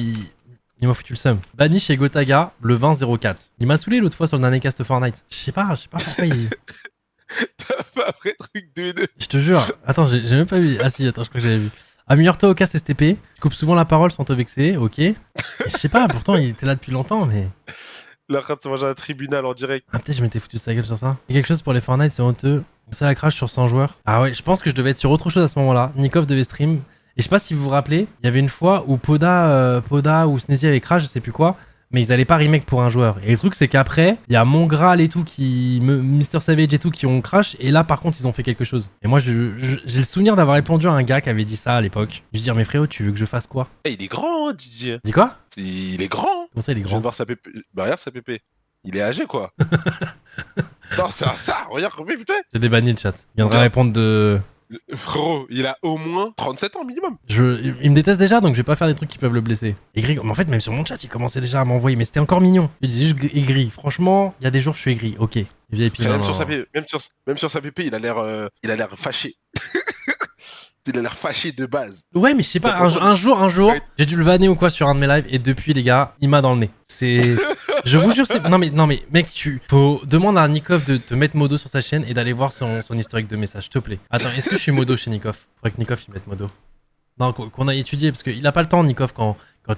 S1: Il m'a foutu le seum. Banni chez Gotaga, le 20-04. Il m'a saoulé l'autre fois sur le dernier cast Fortnite. Je sais pas pourquoi il...
S2: T'as pas un vrai truc de 2.
S1: Je te jure. Attends, j'ai même pas vu. Ah si, attends, je crois que j'avais vu. Améliore-toi au cast STP. Je coupe souvent la parole sans te vexer, ok. Et je sais pas, pourtant il était là depuis longtemps, mais...
S2: Il est en train de se manger à un tribunal en direct.
S1: Ah peut-être je m'étais foutu de sa gueule sur ça. Il y a quelque chose pour les Fortnite, c'est honteux. Ça la crash sur 100 joueurs. Ah ouais, je pense que je devais être sur autre chose à ce moment-là. Nikov devait stream. Et je sais pas si vous vous rappelez, il y avait une fois où Poda ou Sneezy avait crash, je sais plus quoi, mais ils allaient pas remake pour un joueur. Et le truc c'est qu'après, il y a Mongral et tout Mr Savage et tout qui ont crash, et là par contre ils ont fait quelque chose. Et moi j'ai le souvenir d'avoir répondu à un gars qui avait dit ça à l'époque. Je lui dis mais frérot, tu veux que je fasse quoi?
S2: Eh, il est grand, hein, Didier.
S1: Dis quoi?
S2: Il est grand.
S1: Comment ça il est
S2: Je viens
S1: grand?
S2: de voir sa pépé. Bah, regarde sa pépé. Il est âgé, quoi. Non, c'est ça. Regarde, mais putain.
S1: J'ai débanni le chat. Il viendra répondre de...
S2: Frérot, il a au moins 37 ans minimum.
S1: Il me déteste déjà, donc je vais pas faire des trucs qui peuvent le blesser. Aigri, mais en fait, même sur mon chat, il commençait déjà à m'envoyer, mais c'était encore mignon. Il disait juste aigri. Franchement, il y a des jours, je suis aigri. Ok. VIP,
S2: Même sur sa pépé, il a l'air fâché. Il a l'air fâché de base.
S1: Ouais, mais je sais pas, un jour, j'ai dû le vanner ou quoi sur un de mes lives, et depuis, les gars, il m'a dans le nez. C'est... Je vous jure, c'est... Non mais, mec, faut demander à Nikov de te mettre modo sur sa chaîne et d'aller voir son historique de messages, s'il te plaît. Attends, est-ce que je suis modo chez Nikov? Faudrait que Nikov, il mette modo. Non, qu'on a étudié, parce qu'il a pas le temps, Nikov, quand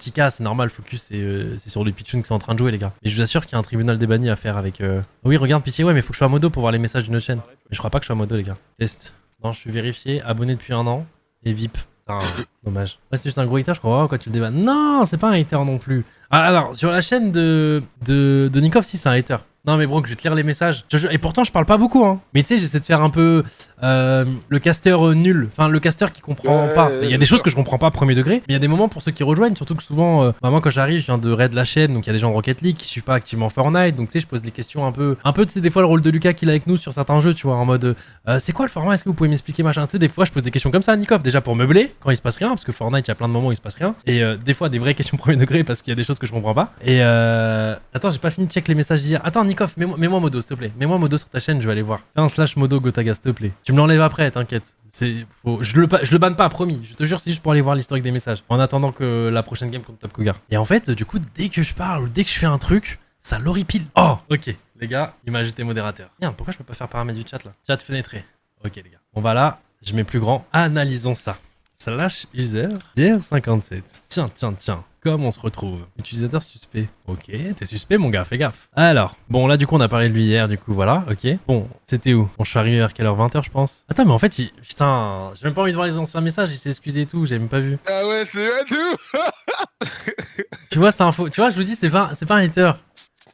S1: il casse, c'est normal, focus, c'est sur le pitchoun qui sont en train de jouer, les gars. Et je vous assure qu'il y a un tribunal des bannis à faire avec... Oui, regarde, pitié, ouais, mais faut que je sois modo pour voir les messages d'une autre chaîne. Mais je crois pas que je sois modo, les gars. Test. Non, je suis vérifié, abonné depuis 1 an, et VIP. Ah, dommage. Ouais, c'est juste un gros hater, je crois. Oh, quoi, tu le débannes. Non, c'est pas un hater non plus. Ah, alors, sur la chaîne de Nikov, si, c'est un hater. Non, mais bro, que je vais te lire les messages. Et pourtant, je parle pas beaucoup, hein. Mais tu sais, j'essaie de faire un peu le caster nul. Enfin, le caster qui comprend pas. Il y a des choses que je comprends pas premier degré. Mais il y a des moments pour ceux qui rejoignent. Surtout que souvent, moi, quand j'arrive, je viens de raid la chaîne. Donc, il y a des gens de Rocket League qui suivent pas activement Fortnite. Donc, tu sais, je pose des questions un peu, tu sais, des fois, le rôle de Lucas qu'il a avec nous sur certains jeux, tu vois, en mode c'est quoi le format? Est-ce que vous pouvez m'expliquer, machin? Tu sais, des fois, je pose des questions comme ça à Nikov. Déjà pour meubler, quand il se passe rien. Parce que Fortnite, il y a plein de moments où il se passe rien. Et des fois, des vraies questions premier degré parce qu'il y a des choses que je comprends pas. Et attends, j'ai pas fini de check les messages d'hier. Attends, Nikov, mets-moi modo, s'il te plaît. Mets-moi modo sur ta chaîne, je vais aller voir. Fais un slash modo Gotaga, s'il te plaît. Tu me l'enlèves après, t'inquiète. Je le banne pas, promis. Je te jure, c'est juste pour aller voir l'historique des messages. En attendant que la prochaine game contre Top Koga. Et en fait, du coup, dès que je parle ou dès que je fais un truc, ça l'horripile. Oh, ok. Les gars, il m'a ajouté modérateur. Merde, pourquoi je peux pas faire paramètres du chat là? Chat fenêtré. Ok, les gars. On va là, je mets plus grand. Analysons ça. Slash user 57. Tiens. Comme on se retrouve? Utilisateur suspect. Ok, t'es suspect mon gars, fais gaffe. Alors, bon là du coup on a parlé de lui hier, du coup voilà, ok. Bon, c'était où? Bon, je suis arrivé vers quelle heure? 20h je pense. Attends, mais en fait, putain, j'ai même pas envie de voir les anciens messages, il s'est excusé et tout, j'ai même pas vu.
S2: Ah ouais, c'est vrai tout.
S1: Tu vois, c'est un faux. Tu vois, je vous dis, c'est pas un hater.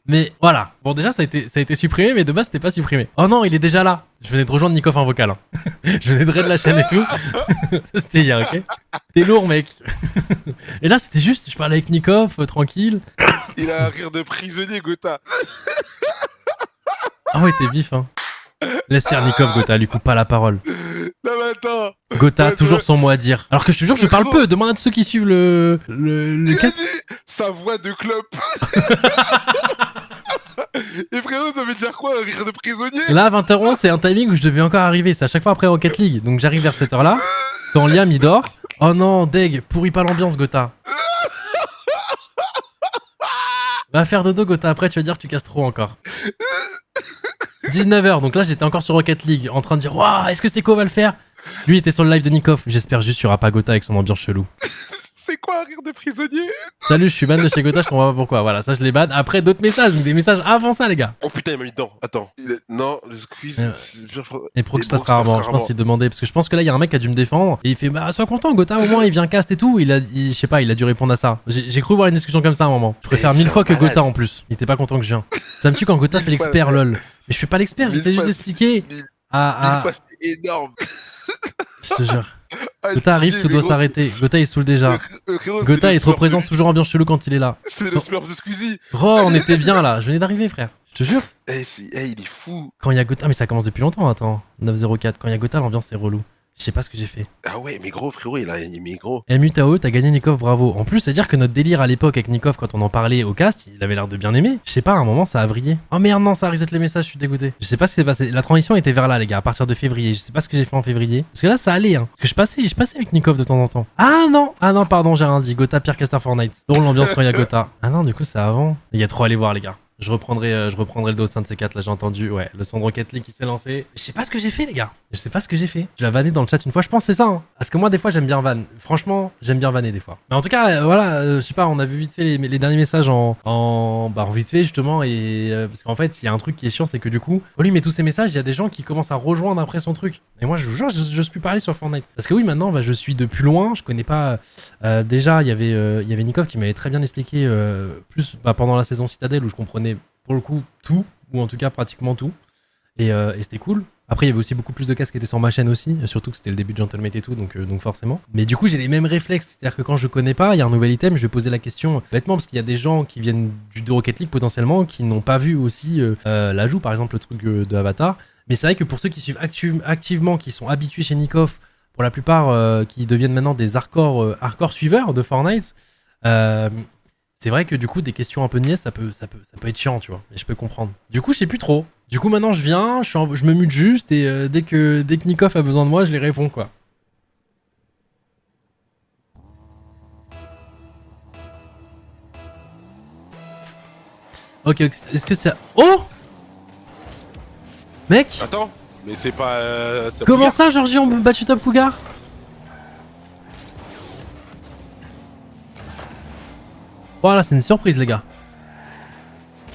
S1: Mais voilà. Bon, déjà, ça a été supprimé, mais de base, c'était pas supprimé. Oh non, il est déjà là. Je venais de rejoindre Nikov en vocal. Hein. Je venais de raid la chaîne et tout. Ça, c'était hier, ok? T'es lourd, mec. Et là, c'était juste, je parlais avec Nikov, tranquille.
S2: Il a un rire de prisonnier, Gotha.
S1: Ah ouais, t'es vif, hein. Laisse faire Nikov, Gotha, lui coupe pas la parole.
S2: Non, mais attends.
S1: Gotha, toujours son mot à dire. Alors que je te jure, je parle peu. Demande à ceux qui suivent le cast.
S2: Sa voix de clope. Et frérot, ça veut dire quoi, un rire de prisonnier?
S1: Là, 20h11, c'est un timing où je devais encore arriver. C'est à chaque fois après Rocket League. Donc j'arrive vers cette heure-là. Quand Liam, il dort. Oh non, deg, pourris pas l'ambiance, Gotha. Va faire dodo, Gotha. Après, tu vas dire que tu casses trop encore. 19h, donc là, j'étais encore sur Rocket League. En train de dire, waouh, est-ce que Seco va le faire? Lui, il était sur le live de Nikov. J'espère juste qu'il n'y aura pas Gotha avec son ambiance chelou.
S2: C'est quoi un rire de prisonnier?
S1: Salut, je suis ban de chez Gotha, je comprends pas pourquoi. Voilà, ça je les ban. Après d'autres messages, donc des messages avant ça, les gars.
S2: Oh putain, il m'a mis dedans. Attends. Non, le squeeze.
S1: Et Prox passe rarement. Je pense qu'il demandait. Parce que je pense que là, il y a un mec qui a dû me défendre. Et il fait, bah, sois content, Gotha, au moins, il vient cast et tout. Je sais pas, il a dû répondre à ça. J'ai cru voir une discussion comme ça à un moment. Je préfère 1000 fois que Gotha en plus. Il était pas content que je viens. Ça me tue quand Gotha fait l'expert, lol. Mais je fais pas l'expert, j'essaie juste d'expliquer.
S2: C'est énorme.
S1: Je te jure. Gotha arrive, tout doit s'arrêter. Gotha il saoule déjà. Gotha il te représente toujours ambiance chelou quand il est là.
S2: C'est le smurf de Squeezie.
S1: Oh, on était bien là. Je venais d'arriver, frère. Je te jure.
S2: Il est fou.
S1: Quand il y a Gotha, mais ça commence depuis longtemps, attends. 904. Quand il y a Gotha, l'ambiance est relou. Je sais pas ce que j'ai fait.
S2: Ah ouais, mais gros, frérot, mais gros.
S1: MUTAO, t'as gagné Nikov, bravo. En plus, c'est-à-dire que notre délire à l'époque avec Nikov, quand on en parlait au cast, il avait l'air de bien aimer. Je sais pas, à un moment, ça a vrillé. Oh merde, non, ça a reset les messages, je suis dégoûté. Je sais pas ce qui s'est passé. La transition était vers là, les gars, à partir de février. Je sais pas ce que j'ai fait en février. Parce que là, ça allait, hein. Parce que je passais avec Nikov de temps en temps. Ah non, pardon, j'ai rien dit. Gotha, pire caster Fortnite. Drôle l'ambiance quand il y a Gotha. Ah non, du coup, c'est avant. Il y a trop à aller voir, les gars. Je reprendrai le dos au sein de ces 4 là, j'ai entendu, ouais, le son de Rocket League qui s'est lancé. Je sais pas ce que j'ai fait, les gars. Je sais pas ce que j'ai fait. Je l'ai vanné dans le chat une fois, je pense que c'est ça. Hein. Parce que moi, des fois, j'aime bien van. Franchement, j'aime bien vanner des fois. Mais en tout cas, voilà, je sais pas, on a vu vite fait les derniers messages en vite fait, justement. Et parce qu'en fait, il y a un truc qui est chiant, c'est que du coup, quand lui met tous ces messages, il y a des gens qui commencent à rejoindre après son truc. Et moi, je vous jure, j'ose plus parler sur Fortnite. Parce que oui, maintenant, bah, je suis de plus loin, je connais pas. Déjà, il y avait Nikov qui m'avait très bien expliqué, plus pendant la saison Citadel où je comprenais pour le coup tout, ou en tout cas pratiquement tout, et c'était cool. Après il y avait aussi beaucoup plus de casques qui étaient sur ma chaîne aussi, surtout que c'était le début de Gentlemate et tout, donc forcément. Mais du coup j'ai les mêmes réflexes, c'est-à-dire que quand je connais pas, il y a un nouvel item, je vais poser la question bêtement, parce qu'il y a des gens qui viennent de Rocket League potentiellement, qui n'ont pas vu aussi l'ajout, par exemple le truc de Avatar. Mais c'est vrai que pour ceux qui suivent activement, qui sont habitués chez Nikov, pour la plupart qui deviennent maintenant des hardcore suiveurs de Fortnite, c'est vrai que du coup des questions un peu niaises ça peut être chiant, tu vois, et je peux comprendre. Du coup je sais plus trop. Du coup maintenant je viens, je me mute juste et dès que Nikov a besoin de moi je les réponds quoi. Ok, est-ce que c'est... Oh mec.
S2: Attends, mais c'est pas...
S1: Comment ça Georgie on me battu Top Cougar? Voilà, c'est une surprise, les gars.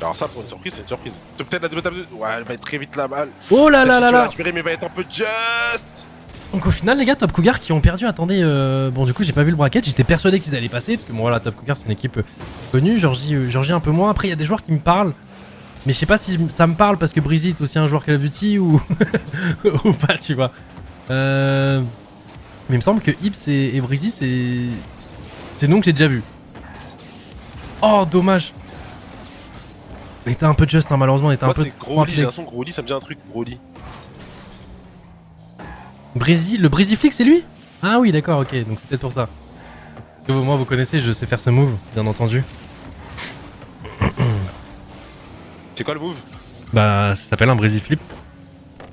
S2: Alors ça, pour une surprise, c'est une surprise. Peut-être la double table de... Ouais, elle va être très vite la balle.
S1: Oh là là là là.
S2: Récupérer, mais va être un peu just.
S1: Donc au final, les gars, Top Cougar qui ont perdu, attendez, bon du coup j'ai pas vu le bracket, j'étais persuadé qu'ils allaient passer, parce que bon voilà, Top Cougar c'est une équipe connue, Georgie un peu moins. Après il y a des joueurs qui me parlent, mais je sais pas si ça me parle parce que Breezy est aussi un joueur Call of Duty ou... ou pas, tu vois. Mais il me semble que Ips et Breezy c'est nom que j'ai déjà vu. Oh, dommage. Il était un peu juste, hein, malheureusement, il était un peu...
S2: Grody, j'ai l'impression que Grody, ça me dit un truc, Grody.
S1: Breezy, le Breezy Flick, c'est lui? Ah oui, d'accord, ok, donc c'est peut-être pour ça. Parce que moi, vous connaissez, je sais faire ce move, bien entendu.
S2: C'est quoi le move?
S1: Bah, ça s'appelle un Breezy Flip.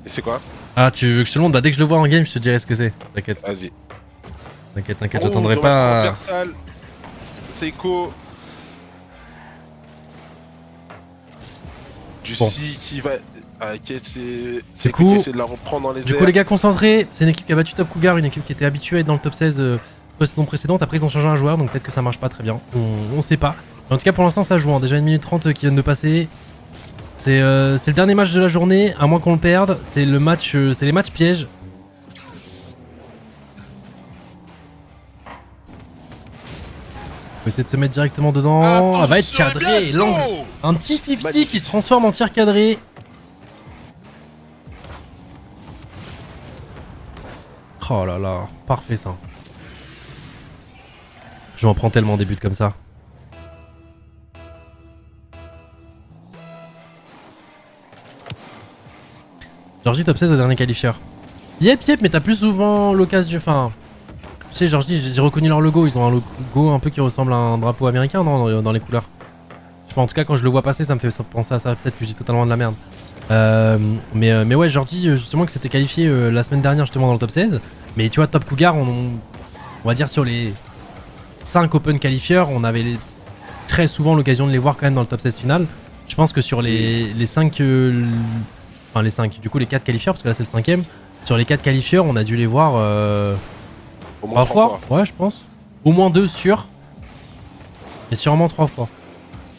S2: Et c'est quoi?
S1: Ah, tu veux que je te le montre? Bah, dès que je le vois en game, je te dirai ce que c'est. T'inquiète.
S2: Vas-y.
S1: T'inquiète, j'attendrai pas...
S2: Seiko. Juicy qui va... c'est
S1: cool.
S2: Essayer de la reprendre dans les airs.
S1: Du coup, les gars, concentrés. C'est une équipe qui a battu Top Cougar, une équipe qui était habituée à être dans le top 16 saison précédente. Après, ils ont changé un joueur, donc peut-être que ça marche pas très bien. On sait pas. Mais en tout cas, pour l'instant, ça joue. Hein. Déjà 1 minute 30 qui viennent de passer. C'est le dernier match de la journée, à moins qu'on le perde. C'est le match, c'est les matchs pièges. On va essayer de se mettre directement dedans. Elle va être cadrée. L'angle. Un petit 50 qui se transforme en tir cadré. Oh là là, parfait ça. Je m'en prends tellement des buts comme ça. Georgie top 16 au dernier qualifieur. Yep, mais t'as plus souvent l'occasion... Enfin... Tu sais, Georgie, j'ai reconnu leur logo. Ils ont un logo un peu qui ressemble à un drapeau américain, non, dans les couleurs. Je sais pas, en tout cas, quand je le vois passer, ça me fait penser à ça. Peut-être que je dis totalement de la merde. Mais ouais, Georgie, justement, que c'était qualifié la semaine dernière, justement, dans le top 16. Mais tu vois, Top Cougar, on va dire sur les 5 open qualifieurs, on avait très souvent l'occasion de les voir quand même dans le top 16 final. Je pense que sur les 5... Enfin, les 5, du coup, les 4 qualifieurs, parce que là, c'est le 5ème. Sur les 4 qualifieurs, on a dû les voir...
S2: Au moins 3 fois.
S1: Ouais, je pense. Au moins 2 sûrs. Et sûrement 3 fois.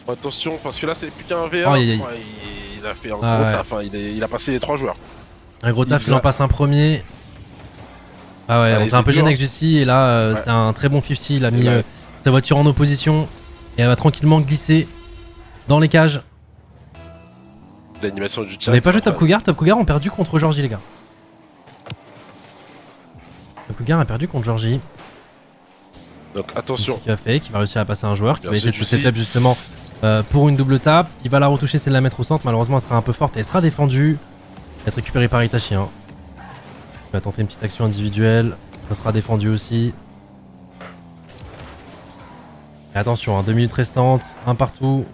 S2: Attention, parce que là, c'est plus qu'un V1.
S1: Oh,
S2: il a fait un gros taf. Hein. Il a passé les 3 joueurs.
S1: Un gros taf, il en passe un premier. Ah ouais, c'est un peu gêné avec Jussi. Et là, c'est un très bon 50. Il a mis sa voiture en opposition. Et elle va tranquillement glisser dans les cages.
S2: L'animation du chat.
S1: On n'avait pas joué Top Cougar. Top Cougar ont perdu contre Georgie, les gars. Top Cougar a perdu contre Georgie.
S2: Donc attention.
S1: Qui va réussir à passer un joueur qui va essayer de se setup justement pour une double tape. Il va la retoucher, c'est de la mettre au centre. Malheureusement, elle sera un peu forte et elle sera défendue. Elle va être récupérée par Itachi. Hein. Il va tenter une petite action individuelle. Ça sera défendu aussi. Et attention, hein, 2 minutes restantes, un partout.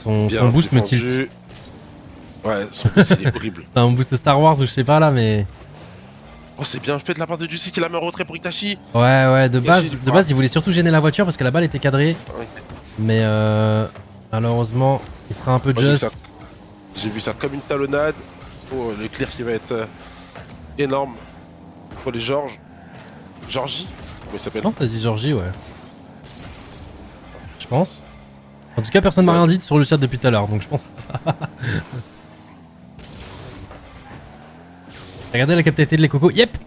S1: Son boost me tilt.
S2: Ouais, son boost il est horrible.
S1: C'est un boost Star Wars ou je sais pas là, mais...
S2: Oh, c'est bien fait de la part de Juicy qui la met en retrait pour Itachi.
S1: Ouais, de base, il voulait surtout gêner la voiture parce que la balle était cadrée.
S2: Ouais.
S1: Mais malheureusement, il sera un peu just.
S2: J'ai vu ça comme une talonnade. Oh, le clear qui va être énorme pour les Georges. Georgie? Comment il
S1: Je
S2: s'appelle?
S1: pense que ça se dit Georgie, ouais. Je pense. En tout cas, personne m'a rien dit sur le chat depuis tout à l'heure, donc je pense que c'est ça. Regardez la capacité de les cocos. Yep.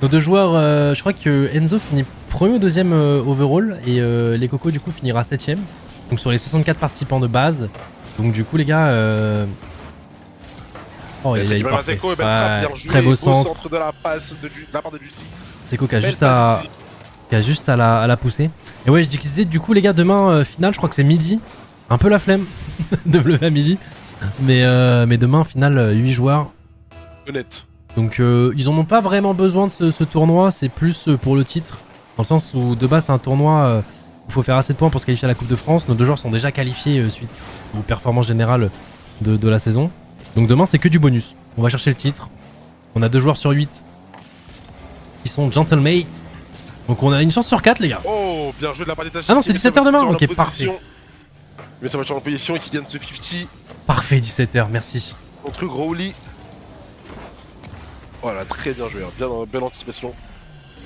S1: Nos deux joueurs, je crois que Enzo finit premier ou deuxième overall et les cocos du coup finira 7ème. Donc sur les 64 participants de base. Donc du coup les gars... Oh il est parfait. Très beau centre
S2: de la passe de la part de Juicy.
S1: Seco qui a juste à la pousser. Et ouais je disais du coup les gars demain finale je crois que c'est midi. Un peu la flemme de me lever à midi. Mais demain finale 8 joueurs.
S2: Honnête.
S1: Donc ils en ont pas vraiment besoin de ce tournoi, c'est plus pour le titre. Dans le sens où de base c'est un tournoi où il faut faire assez de points pour se qualifier à la Coupe de France. Nos deux joueurs sont déjà qualifiés suite aux performances générales de la saison. Donc demain c'est que du bonus. On va chercher le titre. On a 2 joueurs sur 8 qui sont gentlemates. Donc on a une chance sur 4 les gars.
S2: Oh bien joué de la part d'Itachi.
S1: Ah non c'est 17h demain, ok parfait.
S2: Mais ça va en position et qui gagne ce 50.
S1: Parfait 17h, merci.
S2: Contre Growly. Voilà, très bien joué, hein. Bien, belle anticipation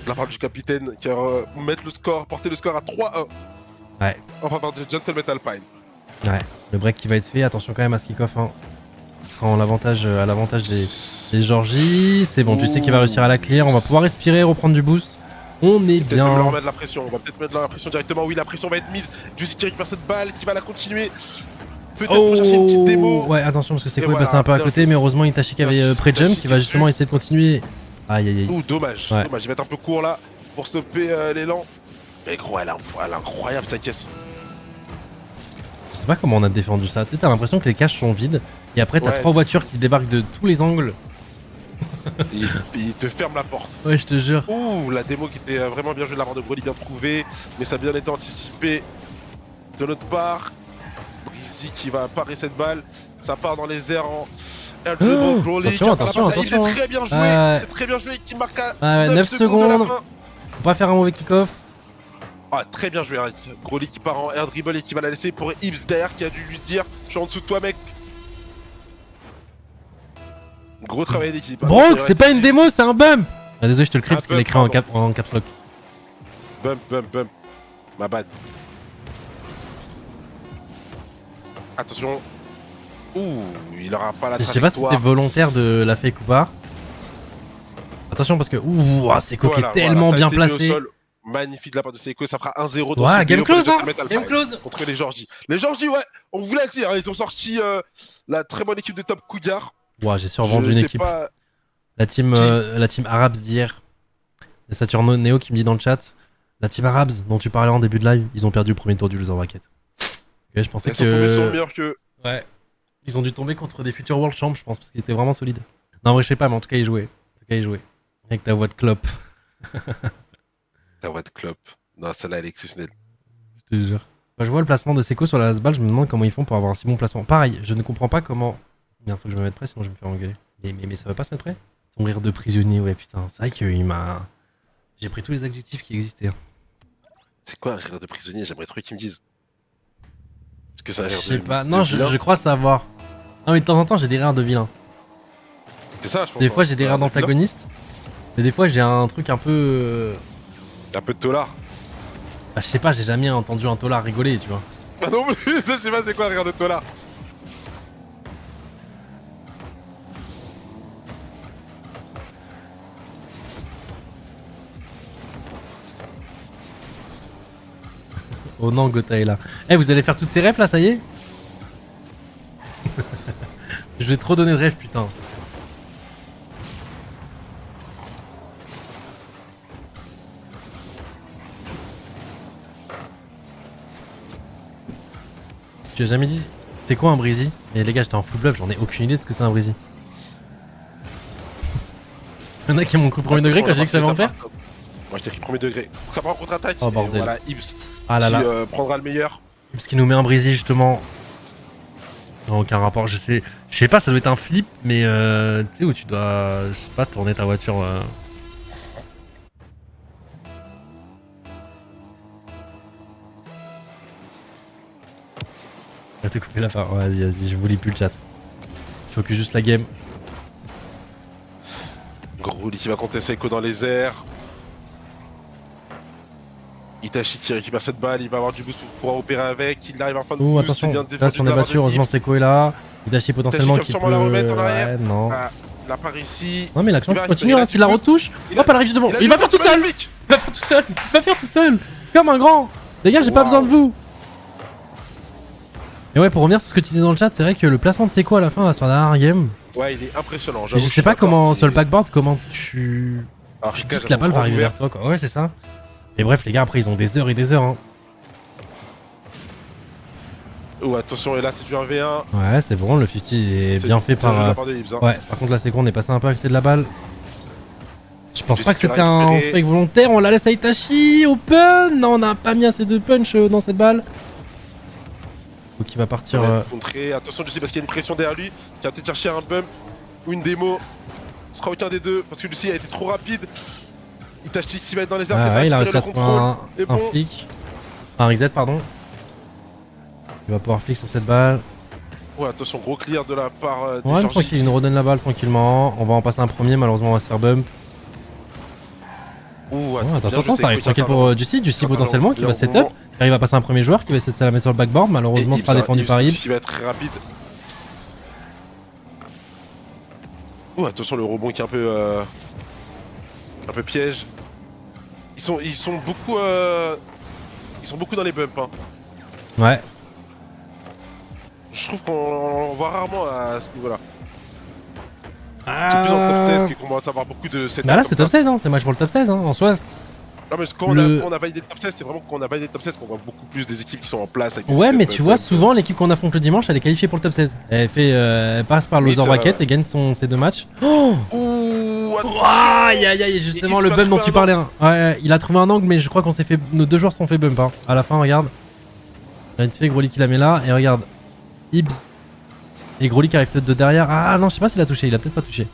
S2: de la part du capitaine qui va mettre le score, porter le score à 3-1.
S1: Ouais.
S2: En faveur de Gentleman Alpine.
S1: Ouais, le break qui va être fait, attention quand même à ce kick-off. Hein. Ce sera à l'avantage des Georgie. C'est bon, tu sais qu'il va réussir à la clear. On va pouvoir respirer, reprendre du boost. On est bien.
S2: On va remettre la pression. On va peut-être mettre la pression directement. Oui, la pression va être mise. Juicy qui récupère cette balle, qui va la continuer. Peut-être pour chercher une petite démo.
S1: Ouais, attention parce que Seco est passé un peu à côté, mais heureusement Itachi qui avait pré-jump qui va justement essayer de continuer. Aïe aïe aïe.
S2: Ouh, dommage.
S1: Ouais.
S2: Dommage. Il va être un peu court là pour stopper l'élan. Mais gros, elle est incroyable sa caisse.
S1: Je sais pas comment on a défendu ça. Tu sais, t'as l'impression que les caches sont vides et après t'as 3 voitures qui débarquent de tous les angles.
S2: Il te ferme la porte.
S1: Ouais, je te jure.
S2: Ouh, la démo qui était vraiment bien jouée de la part de Broly, bien trouvée. Mais ça a bien été anticipé de notre part. Brizzy qui va parer cette balle. Ça part dans les airs en air dribble. Broly qui a
S1: attention.
S2: C'est très bien joué. C'est très bien joué. Qui marque à
S1: 9 secondes. Faut pas faire un mauvais kick-off.
S2: Ah, très bien joué, hein. Broly qui part en air dribble et qui va la laisser pour Ibs derrière qui a dû lui dire je suis en dessous de toi, mec. Gros travail d'équipe.
S1: Bronx, c'est pas une démo, c'est un bump. Ah, désolé, je te le crie parce qu'il est écrit en caps lock.
S2: Bump. Ma bad. Attention. Ouh, il aura pas la trajectoire.
S1: Je sais pas si c'était volontaire de la fake ou pas. Attention parce que ouh, Seco qui est tellement bien placé.
S2: Magnifique de la part de Seiko, ça fera 1-0 dans
S1: ce game close, hein. Game close
S2: contre les Georgie. Les Georgie, ouais, on voulait le dire, hein, ils ont sorti la très bonne équipe de Top Cougar.
S1: Ouais, j'ai survendu une équipe.
S2: Pas...
S1: La team Arabs d'hier. Et Saturno Neo qui me dit dans le chat, la team Arabs dont tu parlais en début de live, ils ont perdu le premier tour du loser bracket. Ok, je pensais que...
S2: Ils sont meilleurs que...
S1: Ouais. Ils ont dû tomber contre des futurs World Champs, je pense, parce qu'ils étaient vraiment solides. Non, en vrai, je sais pas, mais en tout cas, ils jouaient. Avec ta voix de clope.
S2: Ta voix de clope. Non, celle-là, elle est exceptionnelle.
S1: Je te jure. Bah, je vois le placement de Seco sur la last balle, je me demande comment ils font pour avoir un si bon placement. Pareil, je ne comprends pas comment... Bien, faut que je me mette prêt, sinon je vais me faire engueuler. Mais ça va pas se mettre prêt? Son rire de prisonnier, ouais, putain. C'est vrai qu'il m'a... J'ai pris tous les adjectifs qui existaient.
S2: C'est quoi un rire de prisonnier? J'aimerais trop qu'ils me disent. Est-ce que ça a l'air de...
S1: Je sais pas, non, je crois savoir. Non, mais de temps en temps, j'ai des rires de vilain.
S2: C'est ça, je pense.
S1: Des fois, j'ai des rires d'antagoniste. Mais des fois, j'ai un truc un peu...
S2: Un peu de tolard.
S1: Bah, je sais pas, j'ai jamais entendu un tolard rigoler, tu vois.
S2: Ah non plus, je sais pas c'est quoi un rire de tolard.
S1: Oh non, Gotha est là. Eh, vous allez faire toutes ces refs là, ça y est? Je vais trop donner de rêves, putain. Tu as jamais dit c'est quoi un Breezy? Et les gars, j'étais en full bluff, j'en ai aucune idée de ce que c'est un Breezy. Y'en a qui m'ont cru premier degré quand j'ai dit que j'allais en faire.
S2: Moi je t'ai pris premier degré. Pourquoi pas en contre-attaque?
S1: Oh bordel.
S2: Voilà, Ibs
S1: Ah là là.
S2: qui prendra le meilleur.
S1: Parce qu'il nous met un Breezy justement. Non, aucun rapport, je sais pas, ça doit être un flip, mais tu sais où tu dois, je sais pas, tourner ta voiture. Va te couper la fin. Ouais, vas-y, je vous lis plus le chat. Je focus juste la game.
S2: Groli qui va compter Seiko dans les airs. Itachi qui récupère cette balle, il va avoir du boost pour pouvoir opérer avec. Il arrive en fin de
S1: Ouh,
S2: boost,
S1: attention,
S2: bien
S1: là sur des voitures, heureusement Seiko est là. Itachi potentiellement qui peut...
S2: sûrement la remettre en arrière.
S1: Ouais, non.
S2: Ah, la part ici.
S1: Non mais l'action
S2: Il va
S1: continue, hein, s'il la retouche,
S2: il a-
S1: hop, elle arrive juste devant. Il va faire tout seul. Il va faire tout seul. Il va faire tout seul. Comme un grand. Les gars, j'ai pas besoin de vous. Et ouais, pour revenir sur ce que tu disais dans le chat, c'est vrai que le placement de Seiko à la fin, là, sur la dernière game.
S2: Ouais, il est impressionnant.
S1: Et je sais pas comment, sur le backboard, comment tu...
S2: Alors,
S1: Tu dis que la balle va arriver vers toi, quoi. Ouais, c'est ça. Et bref, les gars, après, ils ont des heures et des heures, hein.
S2: Oh, attention, et là, c'est du 1v1.
S1: Ouais, c'est bon, le 50 est bien fait par... Ouais, par contre, la seconde est passée un peu à côté de la balle. Je pense pas que c'était un fake volontaire, on la laisse à Itachi, open. Non, on n'a pas mis assez de punch dans cette balle. Donc il va partir...
S2: Attention, je sais parce qu'il y a une pression derrière lui, qui va peut-être chercher un bump ou une démo. Ce sera aucun des deux, parce que Lucie a été trop rapide. Itachi qui va être dans les airs.
S1: Ah ouais, il a réussi à trouver un
S2: bon.
S1: flic. Un reset, pardon. Il va pouvoir flic sur cette balle.
S2: Ouais, attention, gros clear de la part
S1: de ouais, tranquille, il nous redonne la balle tranquillement. On va en passer un premier, malheureusement on va se faire bump.
S2: Ouh,
S1: attends, ça arrive tranquille pour Juicy potentiellement qui va setup. Il arrive à passer un premier joueur qui va essayer de la mettre sur le backboard, malheureusement ce sera défendu par Ibs.
S2: Il va être très rapide. Ouh, attention le rebond qui est un peu piège. Ils sont beaucoup dans les bumps, hein.
S1: Ouais.
S2: Je trouve qu'on voit rarement à ce niveau-là. C'est plus en top 16 qu'on commence à avoir beaucoup de setup.
S1: Bah là c'est top 16, hein. C'est match pour le top 16, hein. En soi.
S2: Non mais quand on a validé le top 16, c'est vraiment quand on a validé le top 16 qu'on voit beaucoup plus des équipes qui sont en place. Avec
S1: ouais, mais tu vois, souvent l'équipe qu'on affronte le dimanche, elle est qualifiée pour le top 16. Elle passe par le loser bracket et gagne ses deux matchs. Oh, aïe aïe aïe, justement le bump dont tu parlais. Hein. Ouais, il a trouvé un angle, mais je crois qu'on s'est fait. Nos deux joueurs se sont fait bump. Hein. À la fin, regarde. Il a fait Groli qui la met là, et regarde. Ibs. Et Groli qui arrive peut-être de derrière. Ah non, je sais pas s'il a touché, il a peut-être pas touché.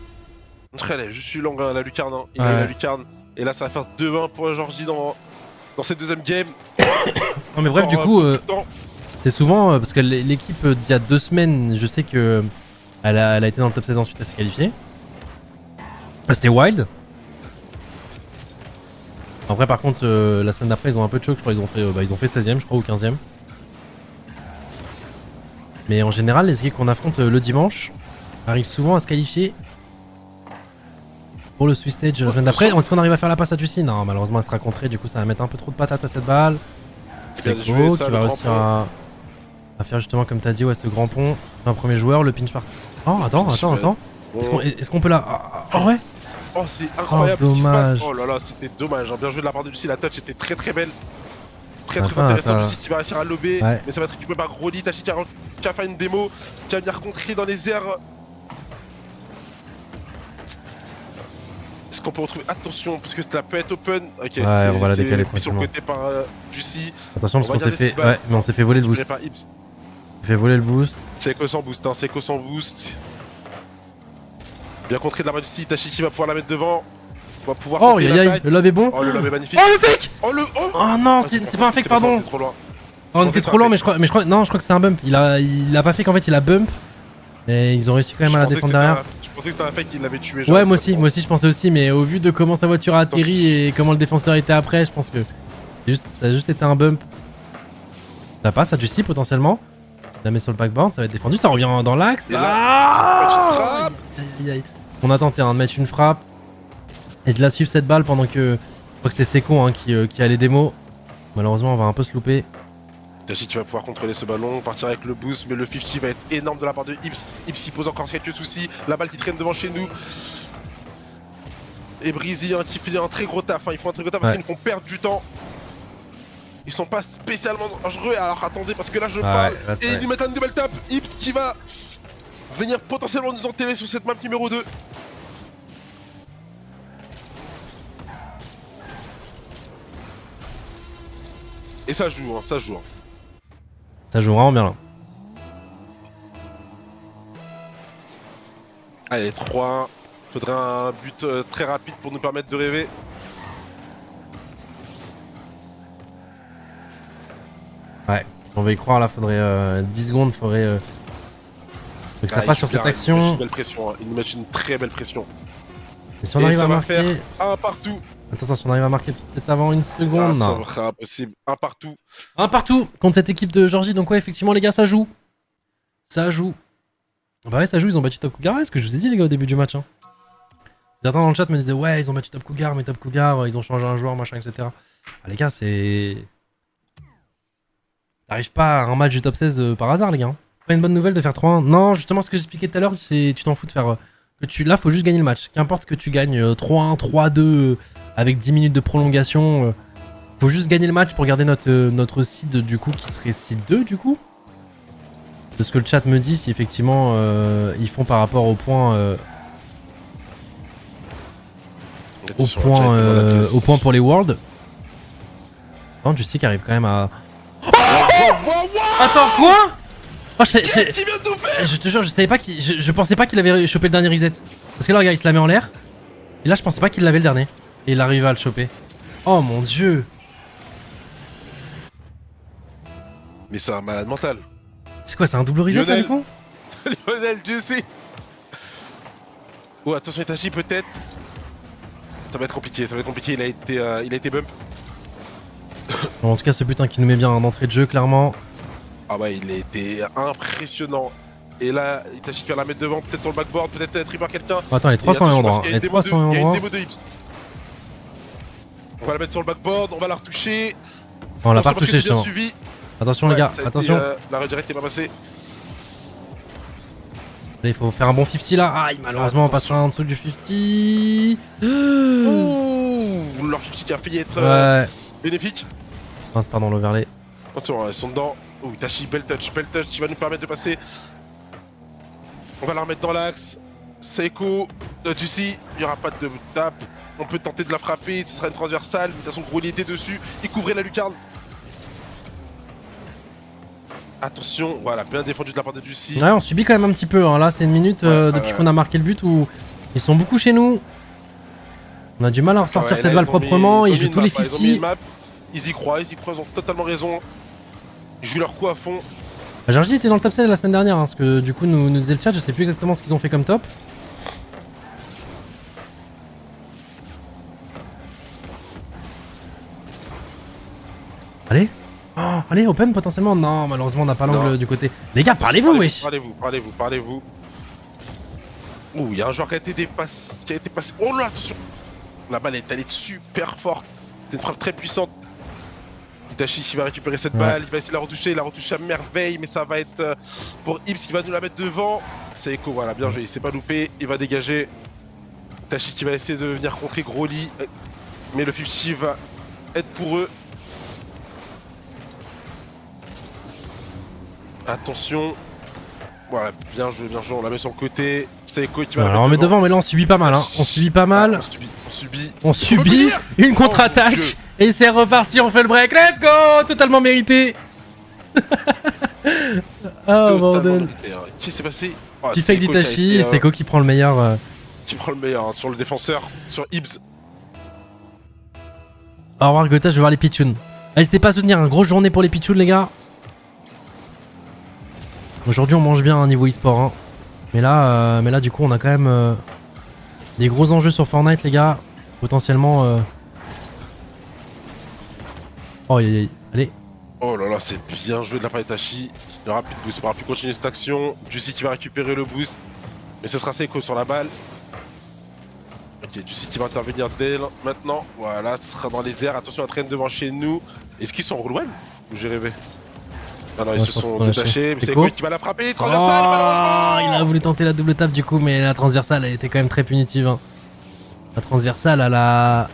S2: Très juste eu l'angle à la lucarne. Hein. Il a eu la lucarne. Et là, ça va faire 2-1 pour Georgie dans cette deuxième game.
S1: Non, mais bref, du coup, c'est souvent parce que l'équipe d'il y a 2 semaines, je sais que elle a été dans le top 16 ensuite, elle s'est qualifiée. C'était Wild. Après, par contre, la semaine d'après, ils ont un peu de choc. Je crois qu'ils ont fait 16ème, je crois, ou 15ème. Mais en général, les équipes qu'on affronte le dimanche arrivent souvent à se qualifier pour le Swiss Stage la semaine d'après. Est-ce qu'on arrive à faire la passe à Juicy? Non, malheureusement elle sera contrée, du coup ça va mettre un peu trop de patates à cette balle. C'est beau qui va réussir à faire justement comme t'as dit, ouais, ce grand pont. Un premier joueur, le pinch par... Oh attends. Est-ce qu'on peut la... Oh ouais.
S2: Oh c'est incroyable ce qui se passe. Oh là là, c'était dommage. Bien joué de la part de Juicy, la touch était très très belle. Très intéressant, Juicy qui va réussir à lober. Ouais. Mais ça va être récupéré par Groli, Tachi qui a fait une démo, qui va venir contrer dans les airs. Est-ce qu'on peut retrouver... Attention, parce que ça peut être open. Ok,
S1: ouais, on va la décaler tranquillement.
S2: Sur le côté par Juicy.
S1: Attention parce qu'on s'est fait... Ouais, mais on s'est fait voler le boost. On s'est fait voler le boost.
S2: Seiko sans boost, hein, Seiko sans boost. Bien contré de la part de Juicy, Tachi qui va pouvoir la mettre devant. On va pouvoir...
S1: Oh, aïe, le lob est bon.
S2: Oh, le lob est magnifique.
S1: Oh, le fake. Oh non, c'est pas un fake, pardon.
S2: Trop loin.
S1: Oh, on était trop loin, mais je crois que c'est un bump. Il a pas fake, en fait, il a bump. Mais ils ont réussi quand même à la défendre derrière.
S2: Je pensais que c'était un fake qui l'avait tué.
S1: Ouais, moi aussi je pensais aussi, mais au vu de comment sa voiture a atterri et comment le défenseur était après, je pense que ça a juste été un bump. La passe à Juicy potentiellement. La met sur le backboard, ça va être défendu, ça revient dans l'axe. On a tenté de mettre une frappe et de la suivre cette balle pendant que. Je crois que c'était Seiko hein, qui a les démos. Malheureusement, on va un peu se louper.
S2: Tachi tu vas pouvoir contrôler ce ballon, partir avec le boost, mais le 50 va être énorme de la part de Ibs. Ibs qui pose encore quelques soucis, la balle qui traîne devant chez nous. Et Breezy hein, qui fait un très gros taf, hein. Ils font un très gros taf parce qu'ils nous font perdre du temps. Ils sont pas spécialement dangereux. Alors attendez, parce que là je parle.
S1: Là,
S2: Et ils lui mettent une nouvelle tape. Ips qui va venir potentiellement nous enterrer sur cette map numéro 2. Et ça joue, hein, ça joue. Hein.
S1: Ça joue vraiment bien là.
S2: Allez, 3-1. Faudrait un but très rapide pour nous permettre de rêver.
S1: Ouais, si on veut y croire là, faudrait 10 secondes, faudrait que ça passe sur cette action.
S2: Ils nous mettent une belle pression, hein. Ils nous mettent une très belle pression.
S1: Et si on arrive à marquer...
S2: faire un partout.
S1: Attends, si on arrive à marquer peut-être avant une seconde.
S2: Ça sera impossible, un partout.
S1: Un partout contre cette équipe de Georgie, donc ouais, effectivement les gars, ça joue. Ça joue. Bah ouais, ça joue, ils ont battu Top Cougar, ce que je vous ai dit les gars au début du match. Hein. Certains dans le chat me disaient ouais, ils ont battu Top Cougar, mais Top Cougar, ils ont changé un joueur, machin, etc. Ah les gars, c'est... T'arrives pas à un match du top 16 par hasard les gars. Pas une bonne nouvelle de faire 3-1. Non, justement ce que j'expliquais tout à l'heure, c'est tu t'en fous de faire... Là, faut juste gagner le match. Qu'importe que tu gagnes 3-1, 3-2, avec 10 minutes de prolongation. Faut juste gagner le match pour garder notre seed du coup, qui serait seed 2 du coup. De ce que le chat me dit, si effectivement ils font par rapport au point... au point pour les Worlds. Non, tu sais qu'il arrive quand même à... Attends, quoi? Oh,
S2: Qu'est-ce qu'il vient de nous faire?
S1: Je te jure, je savais pas qu'il... Je pensais pas qu'il avait chopé le dernier reset. Parce que là, regarde, il se la met en l'air. Et là, je pensais pas qu'il l'avait le dernier. Et il arrive à le choper. Oh mon dieu.
S2: Mais c'est un malade mental.
S1: C'est quoi, c'est un double reset, là, con?
S2: Lionel, Dieu sait. Oh, attention, Itachi, peut-être. Ça va être compliqué, il a été bump.
S1: Bon, en tout cas, ce butin qui nous met bien d'entrée de jeu, clairement.
S2: Ah ouais, il a été impressionnant. Et là, Itachi qui va la mettre devant, peut-être sur le backboard, peut-être tripper quelqu'un.
S1: Oh, attends, les 300 et endroit. Les 300 et
S2: endroit. Il y a une
S1: endroit.
S2: démo de Hips. On va la mettre sur le backboard, on va la retoucher.
S1: On l'a pas retouché, justement. Attention, les gars, attention.
S2: La redirect n'est pas passée.
S1: Là, il faut faire un bon 50 là. Aïe, malheureusement, on passera en dessous du 50.
S2: Ouh, leur 50 qui a failli être bénéfique.
S1: Mince, pardon, l'overlay.
S2: Attention, ils sont dedans. Ouh, Itachi, belle touch qui va nous permettre de passer. On va la remettre dans l'axe. Seiko, Juicy, il n'y aura pas de tape. On peut tenter de la frapper, ce sera une transversale. De toute façon, Broly était dessus. Il couvrait la lucarne. Attention, voilà, bien défendu de la part de Juicy.
S1: Ouais, on subit quand même un petit peu. Hein. Là, c'est une minute depuis qu'on a marqué le but où ils sont beaucoup chez nous. On a du mal à ressortir cette balle proprement. Ils jouent tous les 50.
S2: Ils y croient, ils ont totalement raison. Ils jouent leur coup à fond.
S1: Georgie était dans le top 16 la semaine dernière, hein, parce que du coup nous disait le chat, je sais plus exactement ce qu'ils ont fait comme top. Allez. Oh, allez, open potentiellement. Non, malheureusement on n'a pas l'angle du côté. Les gars, parlez-vous, wesh.
S2: Parlez-vous. Ouh, il y a un joueur qui a été passé. Oh là, attention. La balle est allée super forte. C'est une frappe très puissante. Itachi qui va récupérer cette balle, il va essayer de la retoucher, il la retouche à merveille, mais ça va être pour Ips qui va nous la mettre devant. C'est Echo, voilà, bien joué, il s'est pas loupé, il va dégager. Itachi qui va essayer de venir contrer Broly, mais le 50 va être pour eux. Attention. Voilà, bien joué, on la met sur le côté. C'est Echo qui va la mettre
S1: on met devant, mais là on subit pas mal, hein. On subit une contre-attaque. Et c'est reparti, on fait le break, let's go! Totalement mérité! Oh bordel!
S2: Qu'est-ce qui s'est passé?
S1: Petit fake d'Itachi, et Seiko qui prend le meilleur.
S2: Qui prend le meilleur sur le défenseur, sur Ibs.
S1: Au revoir Gotha, je vais voir les Pichouns. N'hésitez pas à soutenir, une grosse journée pour les Pichouns les gars. Aujourd'hui on mange bien à niveau e-sport. Hein. Mais là du coup on a quand même des gros enjeux sur Fortnite les gars. Potentiellement... Oh, allez.
S2: Oh là là, c'est bien joué de la part d'Itachi. Le rapide boost pourra plus continuer cette action. Juicy qui va récupérer le boost. Mais ce sera Seiko sur la balle. Ok, Juicy qui va intervenir dès maintenant. Voilà, ce sera dans les airs. Attention, la traîne devant chez nous. Est-ce qu'ils sont en roll one ou j'ai rêvé? Ah non, ils se sont détachés. Mais Seiko qui va la frapper. Transversale, malheureusement.
S1: Il a voulu tenter la double tape du coup, mais la transversale, elle était quand même très punitive. Hein. La transversale, elle a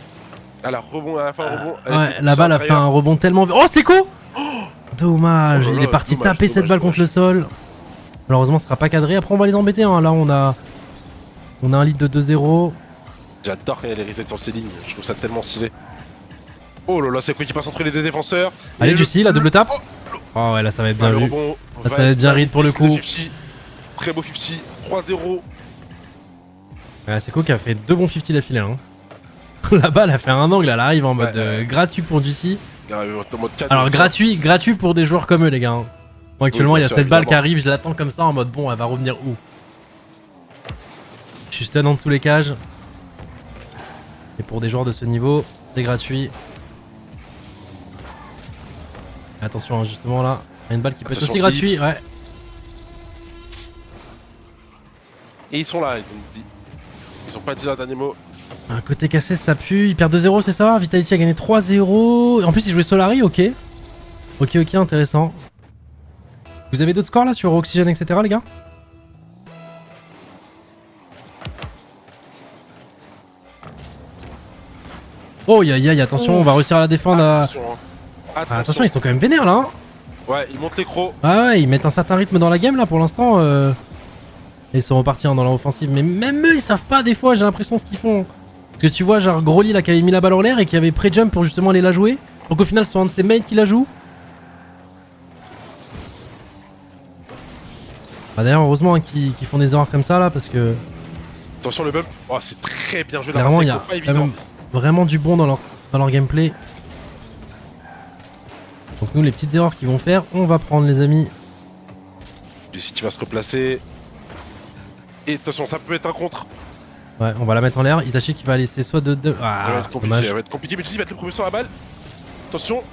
S2: À la rebond, à la fin, rebond.
S1: Ouais, la balle a fait un rebond tellement... Oh, c'est quoi? Dommage,
S2: Oh là
S1: il est
S2: là,
S1: parti
S2: dommage,
S1: taper cette balle contre le sol. Malheureusement, ce sera pas cadré. Après, on va les embêter. Hein. Là, on a un lead de 2-0.
S2: J'adore quand il y a les resets sur ces lignes. Je trouve ça tellement stylé. Oh là là, c'est quoi qui passe entre les deux défenseurs.
S1: Allez, Juicy, la double tape. Oh ouais, là, ça va être bien vu. Là, ça va être bien read pour le coup.
S2: Très beau 50. 3-0.
S1: Ouais, c'est cool qui a fait 2 bons 50 d'affilée. Hein. La balle a fait un angle, elle arrive en mode gratuit pour Juicy. Alors gratuit pour des joueurs comme eux les gars. Hein. Bon, actuellement il y a cette balle qui arrive, je l'attends comme ça en mode bon elle va revenir où? Je suis stun en dessous les cages. Et pour des joueurs de ce niveau, c'est gratuit. Et attention hein, justement là, il y a une balle qui peut être aussi gratuite, ouais.
S2: Et ils sont là, ils ont pas dit leur dernier mot.
S1: Un côté cassé ça pue, il perd 2-0 c'est ça? Vitality a gagné 3-0. En plus il jouait Solari, ok. Ok, intéressant. Vous avez d'autres scores là sur Oxygène etc les gars? Oh aïe, attention, on va réussir à la défendre. Attention, ils sont quand même vénères là. Hein.
S2: Ouais, ils montent les crocs.
S1: Ah ouais, ils mettent un certain rythme dans la game là pour l'instant. Ils sont repartis hein, dans l'offensive, mais même eux ils savent pas des fois, j'ai l'impression ce qu'ils font. Parce que tu vois, genre Groli là qui avait mis la balle en l'air et qui avait pré-jump pour justement aller la jouer. Donc au final, c'est un de ses mates qui la joue. Bah d'ailleurs, heureusement hein, qu'ils font des erreurs comme ça là parce que.
S2: Attention le bump. Oh, c'est très bien joué là.
S1: Clairement, il y a quand même vraiment du bon dans leur gameplay. Donc nous, les petites erreurs qu'ils vont faire, on va prendre les amis.
S2: Si tu vas se replacer. Et attention, ça peut être un contre.
S1: Ouais, on va la mettre en l'air. Itachi qui va laisser soit de... Ah,
S2: ça va être compliqué, mais tu dis, il va être le premier sur la balle. Attention.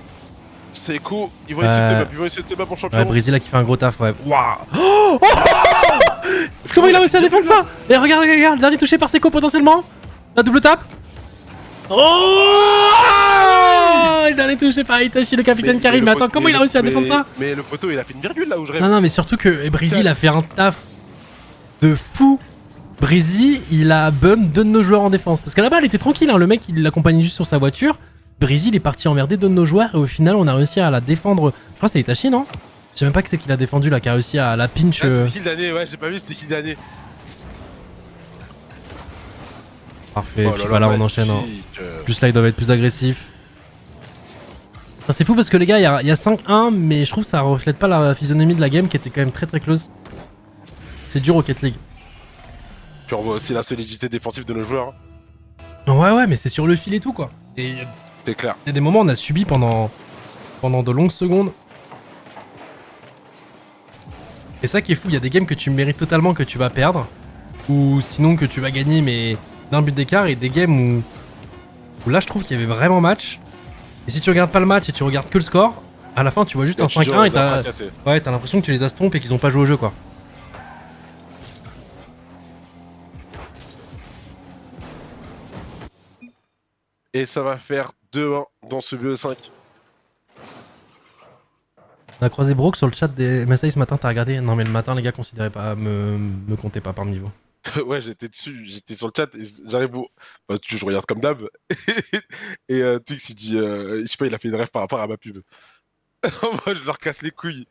S2: C'est cool. Ils vont essayer de te battre mon champion.
S1: Ouais, Brésil là qui fait un gros taf, ouais. Waouh. Oh comment il a réussi à défendre ça? Et regarde, le dernier touché par Seco potentiellement. La double tape. Oh le dernier touché par Itachi, le capitaine Karim. Mais attends, comment il a réussi à défendre ça?
S2: Mais le poteau, il a fait une virgule là où je rêve.
S1: Non, mais surtout que Brésil a fait un taf de fou. Breezy, il a bum 2 de nos joueurs en défense. Parce qu'à la base, elle était tranquille, hein. Le mec, il l'accompagnait juste sur sa voiture. Breezy, il est parti emmerder 2 de nos joueurs. Et au final, on a réussi à la défendre. Je crois que c'est Itachi, non? Je sais même pas que c'est qu'il a défendu là, qui a réussi à la pinch.
S2: C'est kill d'année, ouais, j'ai pas vu, c'est kill d'année.
S1: Parfait, et puis voilà, on enchaîne. Hein. Plus là, ils doivent être plus agressifs. C'est fou parce que les gars, il y a 5-1, mais je trouve que ça reflète pas la physionomie de la game qui était quand même très close. C'est dur Rocket League.
S2: Puis on voit aussi la solidité défensive de nos joueurs.
S1: Ouais, mais c'est sur le fil et tout quoi. Et
S2: c'est clair.
S1: Il y a des moments où on a subi pendant de longues secondes. Et ça qui est fou, il y a des games que tu mérites totalement que tu vas perdre. Ou sinon que tu vas gagner mais d'un but d'écart. Et des games où là je trouve qu'il y avait vraiment match. Et si tu regardes pas le match et tu regardes que le score, à la fin tu vois juste un 5-1 et t'as l'impression que tu les as stompés et qu'ils ont pas joué au jeu quoi.
S2: Et ça va faire 2-1 dans ce BE5.
S1: On a croisé Brook sur le chat des messages ce matin, t'as regardé? Non mais le matin les gars, considérez pas, me comptez pas par niveau.
S2: Ouais, j'étais dessus, j'étais sur le chat et j'arrive au... Bah, je regarde comme d'hab. Et Twix il dit, je sais pas, il a fait une rêve par rapport à ma pub. Moi je leur casse les couilles.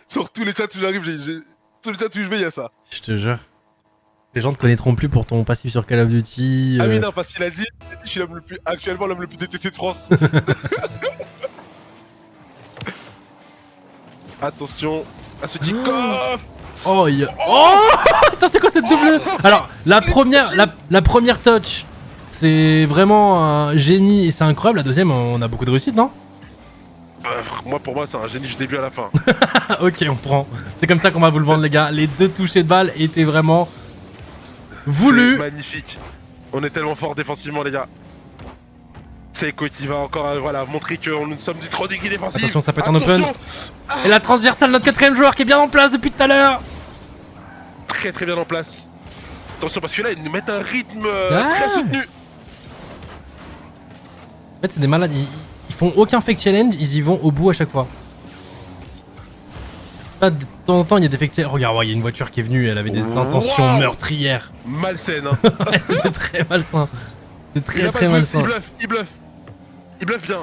S2: Sur tous les chats où j'arrive, tous les chats où je vais, il y a ça.
S1: Je te jure. Les gens te connaîtront plus pour ton passif sur Call of Duty.
S2: Ah oui, non, parce qu'il a dit, je suis actuellement l'homme le plus détesté de France. Attention à ce kick-off.
S1: Oh, attends, c'est quoi cette double? Alors, la première touch, c'est vraiment un génie et c'est incroyable. La deuxième, on a beaucoup de réussite, non?
S2: Pour moi, c'est un génie du début à la fin.
S1: Ok, on prend. C'est comme ça qu'on va vous le vendre, les gars. Les 2 touchés de balle étaient vraiment... voulu.
S2: Magnifique. On est tellement fort défensivement les gars. Seiko qui va encore voilà, montrer que nous sommes du trop déguis défensif.
S1: Attention, ça peut être un open. Et la transversale, notre 4ème joueur qui est bien en place depuis tout à l'heure.
S2: Très bien en place. Attention parce que là ils nous mettent un rythme très soutenu.
S1: En fait c'est des malades, ils font aucun fake challenge, ils y vont au bout à chaque fois. Pas de temps en temps, il y a des effectifs. Regarde, il y a une voiture qui est venue, elle avait des intentions meurtrières.
S2: Malsaine, hein.
S1: Ouais, c'était très malsain. C'était très malsain.
S2: Il bluffe. Il bluffe bien.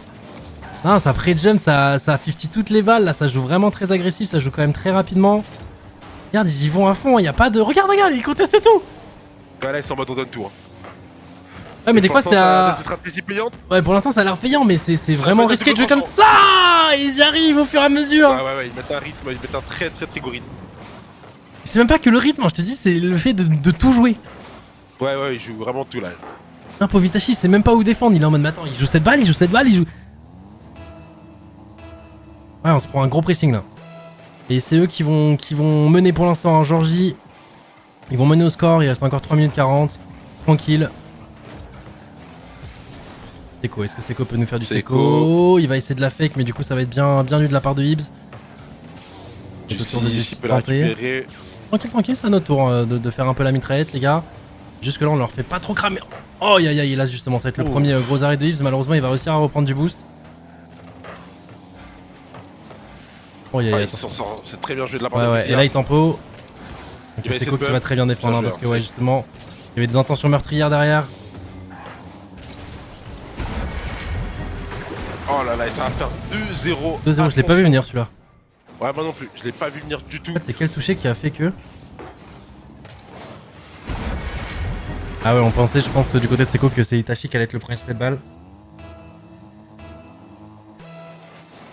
S1: Non, ça pré-jump, ça 50 toutes les balles, là, ça joue vraiment très agressif, ça joue quand même très rapidement. Regarde, ils y vont à fond, il y a pas de... Regarde, ils contestent tout.
S2: Ouais, là, ils sont en mode on donne tout. Hein.
S1: Ouais, mais des fois, c'est à...
S2: stratégie payante.
S1: Ouais, pour l'instant, ça a l'air payant, mais c'est vraiment risqué de jouer comme ça. Ils y arrivent au fur et à mesure.
S2: Ouais, ils mettent un rythme, ils mettent un très gros rythme.
S1: C'est même pas que le rythme, je te dis, c'est le fait de tout jouer.
S2: Ouais, ils jouent vraiment tout, là.
S1: Un pauvre Itachi, il sait même pas où défendre, il est en mode, mais attends, il joue cette balle, il joue... Ouais, on se prend un gros pressing, là. Et c'est eux qui vont mener pour l'instant en Georgie. Ils vont mener au score, il reste encore 3 minutes 40. Tranquille. Seco, est-ce que Seco peut nous faire du Seco? Il va essayer de la fake, mais du coup ça va être bien nu de la part de Hibbs.
S2: Il peut la récupérer.
S1: Tranquille, c'est à notre tour de faire un peu la mitraillette, les gars. Jusque là on leur fait pas trop cramer. Oh aïe, là justement ça va être le premier gros arrêt de Hibbs. Malheureusement il va réussir à reprendre du boost. Oh
S2: il s'en sort, c'est très bien joué de la part de
S1: ouais, et là il tempo. Donc Seco qui va très bien défendre
S2: bien
S1: parce que ouais justement il y avait des intentions meurtrières derrière.
S2: Oh là, et ça va faire 2-0.
S1: 2-0, je l'ai pas vu venir celui-là.
S2: Ouais, moi non plus, je l'ai pas vu venir du tout.
S1: En fait, c'est quel toucher qui a fait que... Ah ouais, on pensait, je pense, du côté de Seco que c'est Itachi qui allait être le premier cette balle.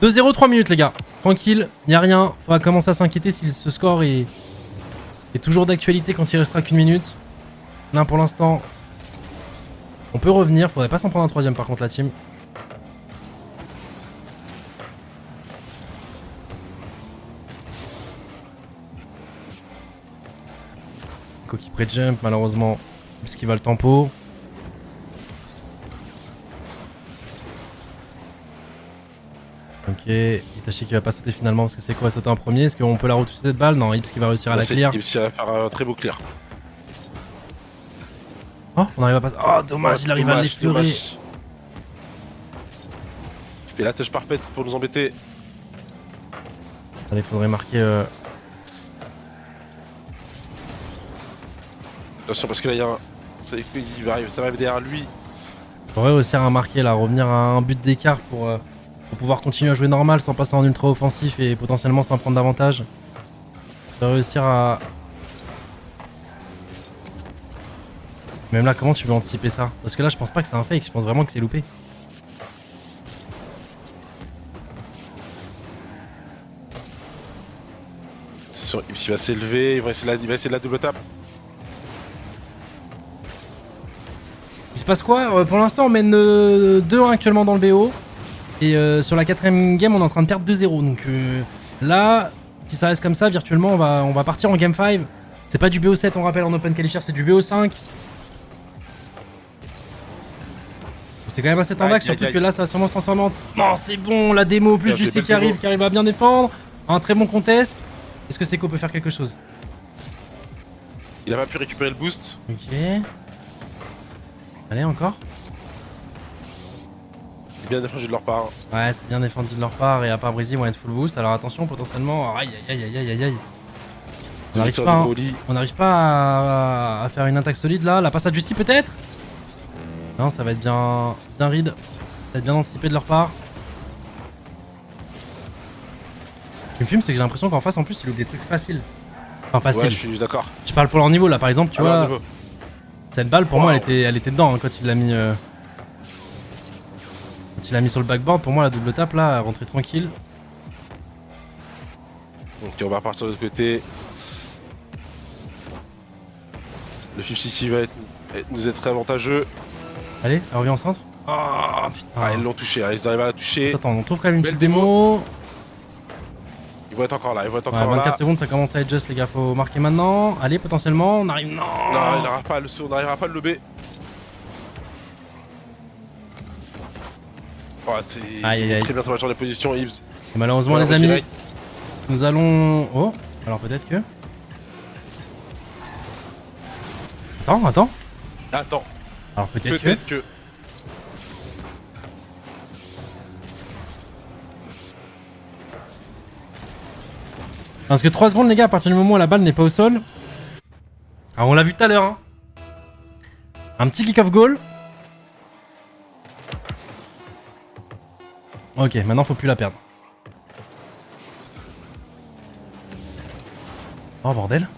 S1: 2-0, 3 minutes les gars. Tranquille, y a rien. Faudra commencer à s'inquiéter si ce score est toujours d'actualité quand il restera qu'une minute. Là pour l'instant, on peut revenir. Faudrait pas s'en prendre un troisième par contre la team. Seco qui pré-jump malheureusement puisqu'il va le tempo. Ok, Itachi qui va pas sauter finalement parce que Seco va sauter en premier. Est-ce qu'on peut la retoucher cette balle? Non, Hibbs qui va réussir à la clear.
S2: Hibbs qui va faire un très beau clear.
S1: Oh, on arrive à passer. Oh, dommage, il arrive à l'effleurer.
S2: Il fait la touche parfaite pour nous embêter.
S1: Allez, faudrait marquer.
S2: Attention, parce que là, il y a un. Ça va arriver derrière lui.
S1: Faudrait réussir à marquer là, revenir à un but d'écart pour pouvoir continuer à jouer normal sans passer en ultra offensif et potentiellement sans prendre d'avantage. Faudrait réussir à. Même là, comment tu veux anticiper ça? Parce que là, je pense pas que c'est un fake, je pense vraiment que c'est loupé.
S2: C'est sûr, il va s'élever, il va essayer de la double tape.
S1: Il se passe quoi? Pour l'instant, on mène 2-1 actuellement dans le BO. Et sur la 4ème game, on est en train de perdre 2-0. Donc là, si ça reste comme ça, virtuellement, on va partir en game 5. C'est pas du BO7, on rappelle, en Open Qualifier, c'est du BO5. C'est quand même assez tendax, surtout que là, ça va sûrement se transformer en... Non, c'est bon, la démo, plus Jussi qui arrive à bien défendre. Un très bon contest. Est-ce que Seco peut faire quelque chose?
S2: Il a pas pu récupérer le boost.
S1: Ok. Allez, encore.
S2: C'est bien défendu de leur part.
S1: Ouais, c'est bien défendu de leur part et à part Breezy, ils vont être full boost. Alors attention, potentiellement... Aïe. On n'arrive pas à faire une attaque solide là. La passe à Jussi peut-être? Non, ça va être bien read. Ça va être bien anticipé de leur part. Ce qui me fume, c'est que j'ai l'impression qu'en face, en plus, ils ouvrent des trucs faciles. Enfin, faciles.
S2: Ouais, je suis d'accord.
S1: Je parle pour leur niveau là, par exemple, tu vois. Cette balle, pour moi, elle était dedans hein, quand il l'a mis. Quand il l'a mis sur le backboard, pour moi, la double tape là, elle rentrait tranquille.
S2: Donc, on va repartir de l'autre côté. Le 50 qui va nous être très avantageux.
S1: Allez, elle revient en centre. Oh putain.
S2: Ah, ils l'ont touché, hein, ils arrivent à la toucher.
S1: Attends, on trouve quand même une petite démo.
S2: Ils vont être encore là,
S1: 24 secondes, ça commence à être juste, les gars, faut marquer maintenant. Allez, potentiellement, on arrive. Non,
S2: on n'arrivera pas à le lever. Oh, t'es très bien sur les positions, Hibbs.
S1: Et malheureusement, les amis, nous allons. Oh, alors peut-être que. Attends. Alors peut-être que. Parce que 3 secondes, les gars, à partir du moment où la balle n'est pas au sol. Alors, on l'a vu tout à l'heure. Hein. Un petit kick-off goal. Ok, maintenant, faut plus la perdre. Oh, bordel.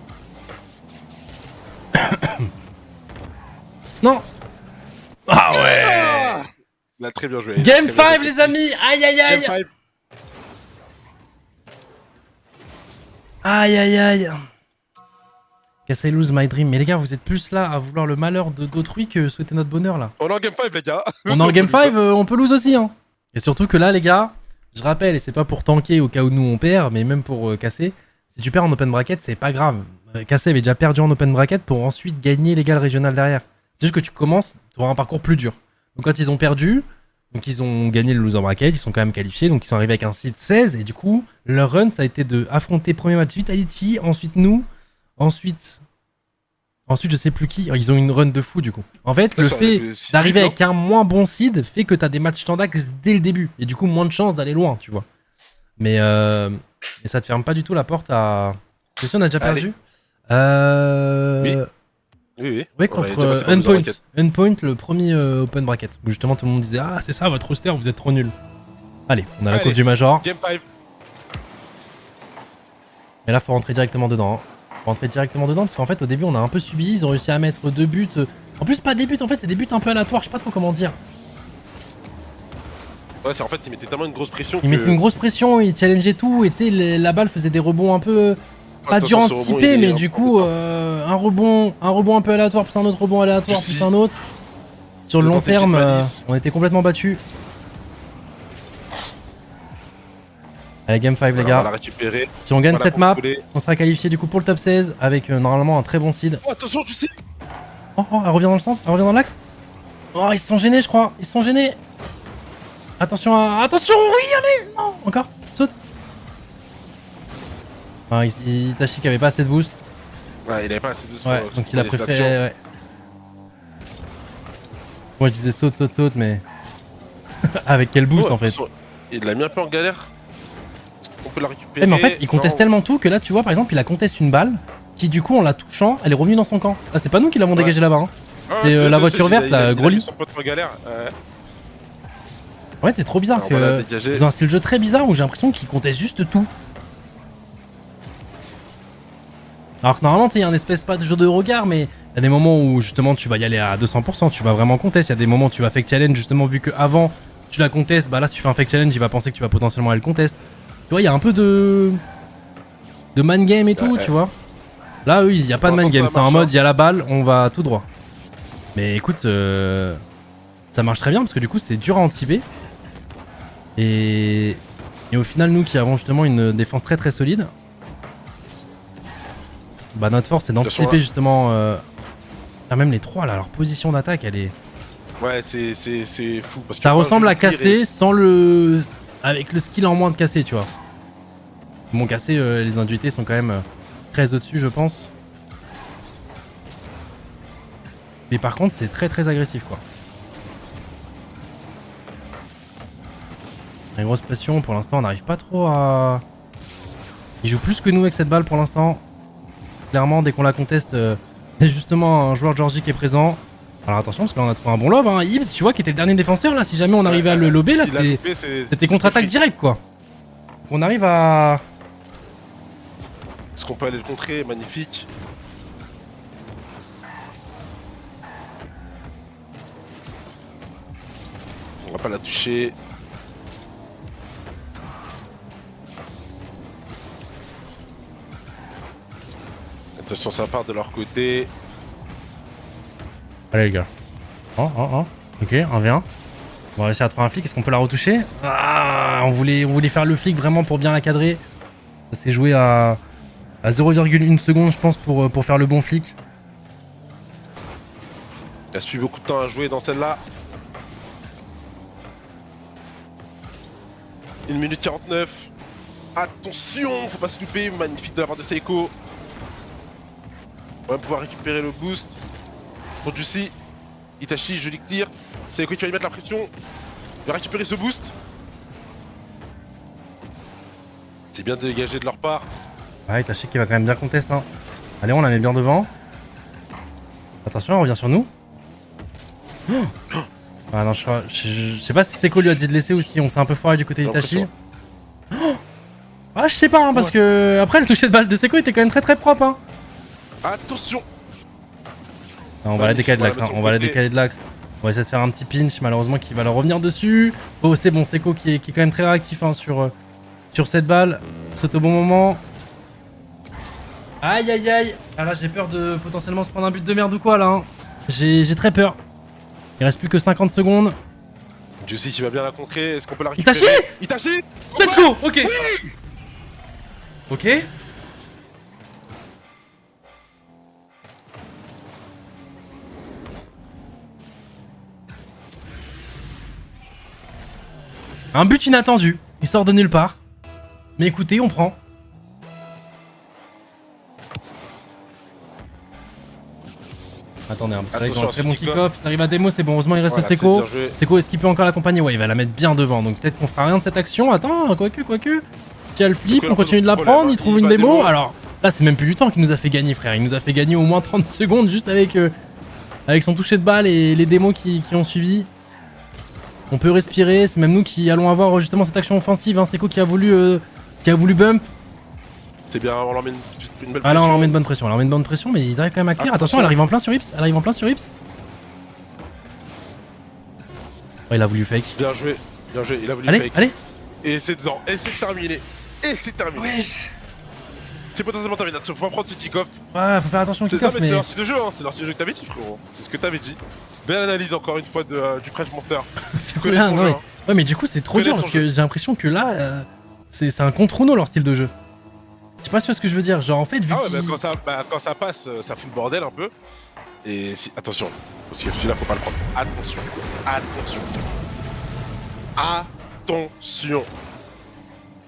S1: Non. Ah ouais.
S2: Il a très bien joué.
S1: Game 5, les amis. Aïe, aïe, aïe.
S2: Game 5.
S1: Aïe aïe aïe. Cassez lose my dream. Mais les gars, vous êtes plus là à vouloir le malheur d'autrui que souhaiter notre bonheur là.
S2: On est en Game 5, les gars.
S1: On est en Game 5, on peut lose aussi. Hein. Et surtout que là, les gars, je rappelle, et c'est pas pour tanker au cas où nous on perd, mais même pour casser, si tu perds en open bracket, c'est pas grave. Cassé avait déjà perdu en open bracket pour ensuite gagner les gars le régional derrière. C'est juste que tu commences, tu auras un parcours plus dur. Donc quand ils ont perdu, donc ils ont gagné le loser bracket, ils sont quand même qualifiés, donc ils sont arrivés avec un seed 16, et du coup, leur run, ça a été de affronter premier match Vitality, ensuite nous, ensuite je sais plus qui, ils ont une run de fou du coup. En fait, le fait d'arriver avec un moins bon seed fait que t'as des matchs standax dès le début, et du coup moins de chances d'aller loin, tu vois. Mais ça te ferme pas du tout la porte à... Je sais, on a déjà perdu. Oui, contre Endpoint. Endpoint, le premier open bracket. Où justement tout le monde disait ah c'est ça votre roster, vous êtes trop nuls. Allez, on a la coupe du Major.
S2: Game 5.
S1: Et là faut rentrer directement dedans. Hein. Faut rentrer directement dedans parce qu'en fait au début on a un peu subi, ils ont réussi à mettre 2 buts. En plus pas des buts en fait, c'est des buts un peu aléatoires, je sais pas trop comment dire.
S2: Ouais, c'est en fait ils mettaient tellement une grosse pression.
S1: Ils mettaient une grosse pression, ils challengeaient tout et tu sais la balle faisait des rebonds un peu... Pas dur à anticiper, mais du coup, un rebond un peu aléatoire, plus un autre rebond aléatoire, plus un autre. Sur le long terme, on était complètement battus. Allez, Game 5, les gars.
S2: On va la récupérer.
S1: Si on gagne cette map, on sera qualifié du coup pour le top 16 avec normalement un très bon seed.
S2: Oh, attention, tu sais.
S1: Oh, elle revient dans le centre, elle revient dans l'axe. Oh, ils se sont gênés, je crois. Ils se sont gênés. Attention à... Attention, oui, allez. Non, encore. Saute. Ah, Itachi qui avait pas assez de boost.
S2: Ouais, il avait pas assez de boost.
S1: Ouais, donc il a préféré. Ouais. Moi je disais saute, mais. Avec quel boost en fait.
S2: Il l'a mis un peu en galère. On peut la récupérer.
S1: Mais en fait, il conteste tellement tout que là, tu vois, par exemple, il a conteste une balle qui, du coup, en la touchant, elle est revenue dans son camp. Ah, c'est pas nous qui l'avons dégagé là-bas. Hein. C'est la voiture verte, la Groli. Ouais, c'est trop bizarre parce que ils ont un style de jeu très bizarre où j'ai l'impression qu'ils contestent juste tout. Alors que normalement, tu sais, il y a un espèce pas de jeu de regard, mais il y a des moments où justement tu vas y aller à 200%, tu vas vraiment contest. Il y a des moments où tu vas fake challenge, justement, vu que avant tu la contestes, bah là, si tu fais un fake challenge, il va penser que tu vas potentiellement aller le contest. Tu vois, il y a un peu de man game et tout, tu vois. Là, eux, il n'y a pas de man game, c'est en mode, il y a la balle, on va tout droit. Mais écoute, ça marche très bien parce que du coup, c'est dur à anticiper. Et au final, nous qui avons justement une défense très très solide. Bah notre force c'est d'anticiper justement même les trois là, leur position d'attaque elle est...
S2: Ouais c'est fou parce que
S1: ça ressemble à casser sans le... avec le skill en moins de casser tu vois. Bon casser les induités sont quand même très au-dessus je pense. Mais par contre c'est très très agressif quoi. Une grosse pression pour l'instant on n'arrive pas trop à... Ils jouent plus que nous avec cette balle pour l'instant. Clairement, dès qu'on la conteste, c'est justement un joueur Georgie qui est présent. Alors attention, parce que là on a trouvé un bon lob. Hein. Ibs, tu vois, qui était le dernier défenseur. Là, si jamais on arrivait à le lober, là, c'était contre-attaque direct, quoi. Donc on arrive à...
S2: Est-ce qu'on peut aller le contrer? Magnifique. On va pas la toucher. Attention, ça part de leur côté.
S1: Allez les gars. Oh. Ok, 1v1. On va réussir à trouver un flic. Est-ce qu'on peut la retoucher? Ah, on voulait faire le flic vraiment pour bien la cadrer. Ça s'est joué à 0,1 seconde je pense pour faire le bon flic.
S2: Il reste plus beaucoup de temps à jouer dans celle-là. 1 minute 49. Attention, faut pas se louper. Magnifique de la part de Seiko. On va pouvoir récupérer le boost. Pour Juicy. Itachi, joli clear. Seiko qui va y mettre la pression. Il va récupérer ce boost. C'est bien dégagé de leur part.
S1: Ouais, Itachi qui va quand même bien contester. Hein. Allez, on la met bien devant. Attention, elle revient sur nous. Oh ah non, je sais pas si Seko lui a dit de laisser ou si on s'est un peu foiré du côté d'Itachi. Oh ah, je sais pas, hein, parce que après le toucher de balle de Seko était quand même très propre. Hein.
S2: Attention.
S1: Non, on va la décaler de l'axe. Hein. On va la décaler de l'axe. On va essayer de faire un petit pinch, malheureusement, qui va leur revenir dessus. Oh, c'est bon, Seko qui est quand même très réactif hein, sur cette balle. Saute au bon moment. Aïe aïe aïe. Ah là, j'ai peur de potentiellement se prendre un but de merde ou quoi là. Hein. J'ai très peur. Il reste plus que 50 secondes.
S2: Juicy qui va bien la contrer. Est-ce qu'on peut la récupérer? Itachi.
S1: Let's go. Ok. Oui. Ok. Un but inattendu. Il sort de nulle part. Mais écoutez, on prend. Attendez, parce que là, ils ont un très bon kick-off. Ça arrive à démo, c'est bon. Heureusement, il reste Seko. Seko, est-ce qu'il peut encore l'accompagner? Ouais, il va la mettre bien devant. Donc peut-être qu'on fera rien de cette action. Attends, quoique. Tiens, le flip, on continue de la prendre. Il trouve une démo. Alors là, c'est même plus du temps qu'il nous a fait gagner, frère. Il nous a fait gagner au moins 30 secondes juste avec son toucher de balle et les démos qui ont suivi. On peut respirer. C'est même nous qui allons avoir justement cette action offensive. Hein. Seko qui a voulu bump.
S2: C'est bien, on leur met une belle pression.
S1: Ah là, on leur met une bonne pression. Mais ils arrivent quand même à clear. Attention, elle arrive en plein sur Ips. Oh, il a voulu fake.
S2: Bien joué, il a voulu fake.
S1: Allez.
S2: Et c'est dedans, et c'est terminé.
S1: Wesh.
S2: C'est potentiellement terminé, faut pas prendre ce kick-off.
S1: Ouais, faut faire attention au kick-off.
S2: C'est leur style de jeu, hein. C'est leur style de jeu que t'avais dit, frérot. C'est ce que t'avais dit. Belle analyse encore une fois du French Monster.
S1: Ouais, mais du coup, c'est trop dur parce que j'ai l'impression que là, c'est un contre Uno leur style de jeu. Je sais pas si tu vois ce que je veux dire. Genre, en fait, vu
S2: quand ça passe, ça fout le bordel un peu. Et attention, parce que celui-là, faut pas le prendre. Attention.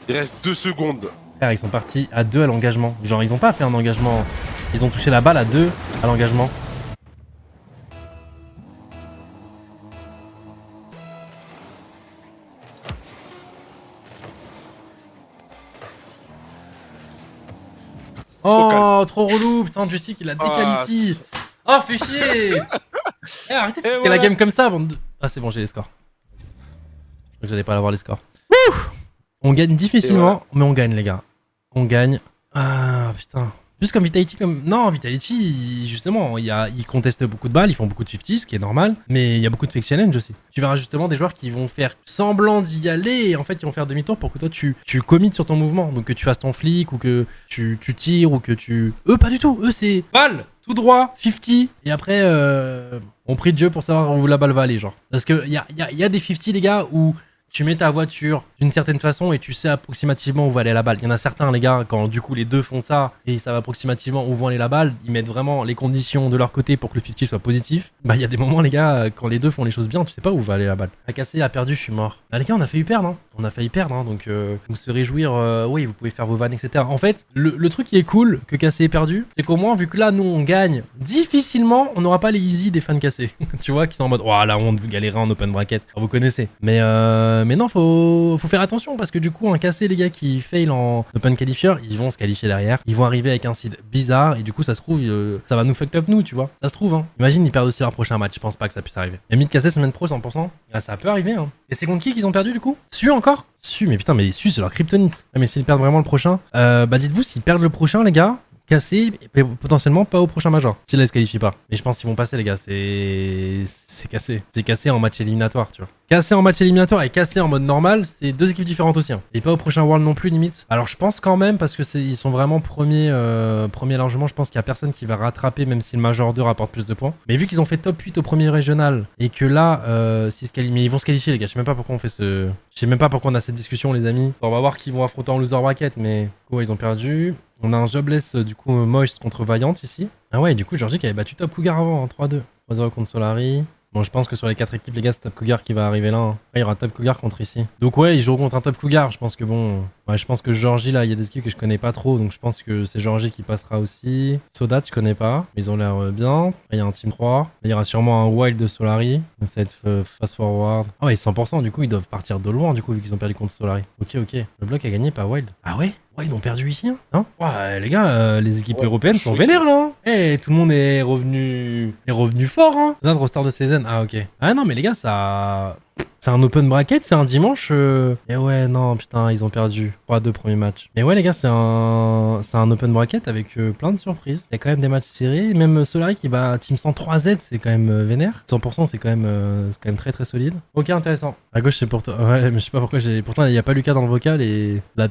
S2: Il reste 2 secondes.
S1: Frère, ils sont partis à 2 à l'engagement. Genre, ils ont pas fait un engagement. Ils ont touché la balle à 2 à l'engagement. Oh, trop relou, putain, Juicy qui la décale ici. Oh, fais chier. Arrêtez de faire la game comme ça, bande de... Ah, c'est bon, j'ai les scores. Je crois que j'allais pas avoir les scores. Wouh. On gagne difficilement, mais on gagne, les gars. On gagne. Ah, putain. Plus comme Vitality, Non, Vitality, justement, ils contestent beaucoup de balles, ils font beaucoup de 50, ce qui est normal, mais il y a beaucoup de fake challenge aussi. Tu verras justement des joueurs qui vont faire semblant d'y aller, et en fait, ils vont faire demi-tour pour que toi, tu commites sur ton mouvement. Donc que tu fasses ton flic, ou que tu tires, ou que tu... Eux, pas du tout. Eux, c'est balle, tout droit, 50, et après, on prie Dieu pour savoir où la balle va aller, genre. Parce qu'il y a des 50, les gars, où... Tu mets ta voiture d'une certaine façon et tu sais approximativement où va aller la balle. Il y en a certains, les gars, quand du coup les deux font ça et ils savent approximativement où va aller la balle, ils mettent vraiment les conditions de leur côté pour que le 50 soit positif. Bah, il y a des moments, les gars, quand les deux font les choses bien, tu sais pas où va aller la balle. Akassé a perdu, je suis mort. Bah, les gars, on a failli perdre, hein. Donc se réjouir, oui, vous pouvez faire vos vannes, etc. En fait, le truc qui est cool que Cassé ait perdu, c'est qu'au moins, vu que là, nous, on gagne difficilement, on n'aura pas les easy des fans Cassé. Tu vois, qui sont en mode, oh la honte, vous galérez en open bracket. Alors, vous connaissez. Mais non, faut faire attention parce que du coup, un Cassé, les gars qui fail en open qualifier, ils vont se qualifier derrière. Ils vont arriver avec un seed bizarre et du coup, ça se trouve, ça va nous fuck up nous, tu vois. Ça se trouve, hein. Imagine, ils perdent aussi leur prochain match. Je pense pas que ça puisse arriver. Et mid Cassé semaine pro 100%. Ah, ça peut arriver, hein. Et c'est contre qui qu'ils ont perdu du coup? Su encore? Su, mais putain, mais Su, c'est leur kryptonite. Ah, mais s'ils perdent vraiment le prochain, bah dites-vous, s'ils perdent le prochain, les gars, Cassé, et potentiellement pas au prochain major, s'ils ne se qualifient pas. Mais je pense qu'ils vont passer, les gars, c'est Cassé. C'est Cassé en match éliminatoire, tu vois. Cassé en match éliminatoire et Cassé en mode normal, c'est deux équipes différentes aussi. Hein. Et pas au prochain World non plus, limite. Alors je pense quand même, parce que ils sont vraiment premiers largement, je pense qu'il y a personne qui va rattraper, même si le Major 2 rapporte plus de points. Mais vu qu'ils ont fait top 8 au premier régional, et que là, mais ils vont se qualifier, les gars. Je sais même pas pourquoi on fait Je sais même pas pourquoi on a cette discussion, les amis. On va voir qui vont affronter en loser bracket, mais ouais, ils ont perdu. On a un jobless, du coup, Moist contre Valiant ici. Ah ouais, du coup, Georgie qui avait battu Top Cougar avant, hein, 3-2. 3-0 contre Solari. Bon, je pense que sur les 4 équipes, les gars, c'est Top Cougar qui va arriver là. Hein. Ouais, il y aura Top Cougar contre ici. Donc ouais, ils joueront contre un Top Cougar. Je pense que bon... Ouais, je pense que Georgie, là, il y a des équipes que je connais pas trop. Donc je pense que c'est Georgie qui passera aussi. Soda, je connais pas. Mais ils ont l'air bien. Il y a un Team 3. Là, il y aura sûrement un Wild de Solari. Donc ça va être fast forward. Ah ouais, 100%. Du coup, ils doivent partir de loin, du coup, vu qu'ils ont perdu contre Solari. Ok. Le bloc a gagné, pas Wild. Ah ouais? Ouais, ils ont perdu ici, hein, non? Ouais, les gars, les équipes
S2: Ouais,
S1: européennes sont vénères, là. Eh, tout le monde est revenu fort, hein. C'est un roster de saison. Ah, ok. Ah non, mais les gars, ça... C'est un open bracket, c'est un dimanche. Et ouais, non, putain, ils ont perdu 3-2 premiers matchs. Mais ouais, les gars, c'est un open bracket avec plein de surprises. Il y a quand même des matchs serrés. Même Solari qui bat Team 100 3Z, c'est quand même vénère. 100%, c'est quand même très très solide. Ok, intéressant. À gauche, c'est pour toi. Ouais, mais je sais pas pourquoi j'ai. Pourtant, il n'y a pas Lucas dans le vocal et la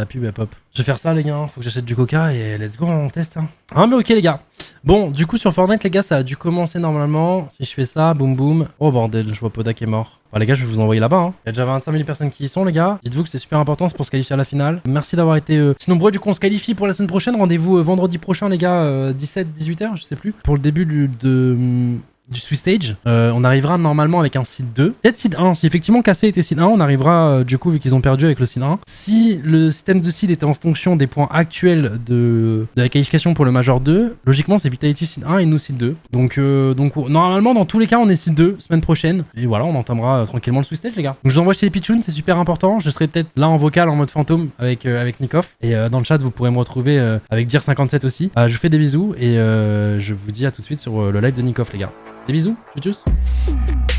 S1: pub, elle pop. Je vais faire ça, les gars. Faut que j'achète du coca et let's go, on teste. Hein. Ah, mais ok, les gars. Bon, du coup, sur Fortnite, les gars, ça a dû commencer normalement. Si je fais ça, boum boum. Oh bordel, je vois Poda qui est mort. Bon, les gars, je vais vous envoyer là-bas. Hein. Il y a déjà 25 000 personnes qui y sont, les gars. Dites-vous que c'est super important, c'est pour se qualifier à la finale. Merci d'avoir été si nombreux. Du coup, on se qualifie pour la semaine prochaine. Rendez-vous vendredi prochain, les gars, 17-18h, je sais plus. Pour le début du Swiss Stage. On arrivera normalement avec un seed 2. Peut-être seed 1. Si effectivement KC était seed 1, on arrivera du coup vu qu'ils ont perdu avec le seed 1. Si le système de seed était en fonction des points actuels de la qualification pour le Major 2, logiquement c'est Vitality seed 1 et nous seed 2. Donc normalement dans tous les cas on est seed 2 semaine prochaine. Et voilà, on entamera tranquillement le Swiss Stage les gars. Donc je vous envoie chez les Pichouns, c'est super important. Je serai peut-être là en vocal en mode fantôme avec Nikoff. Et dans le chat vous pourrez me retrouver avec Dir57 aussi. Je vous fais des bisous et je vous dis à tout de suite sur le live de Nikoff les gars. Des bisous, tchuss tchuss.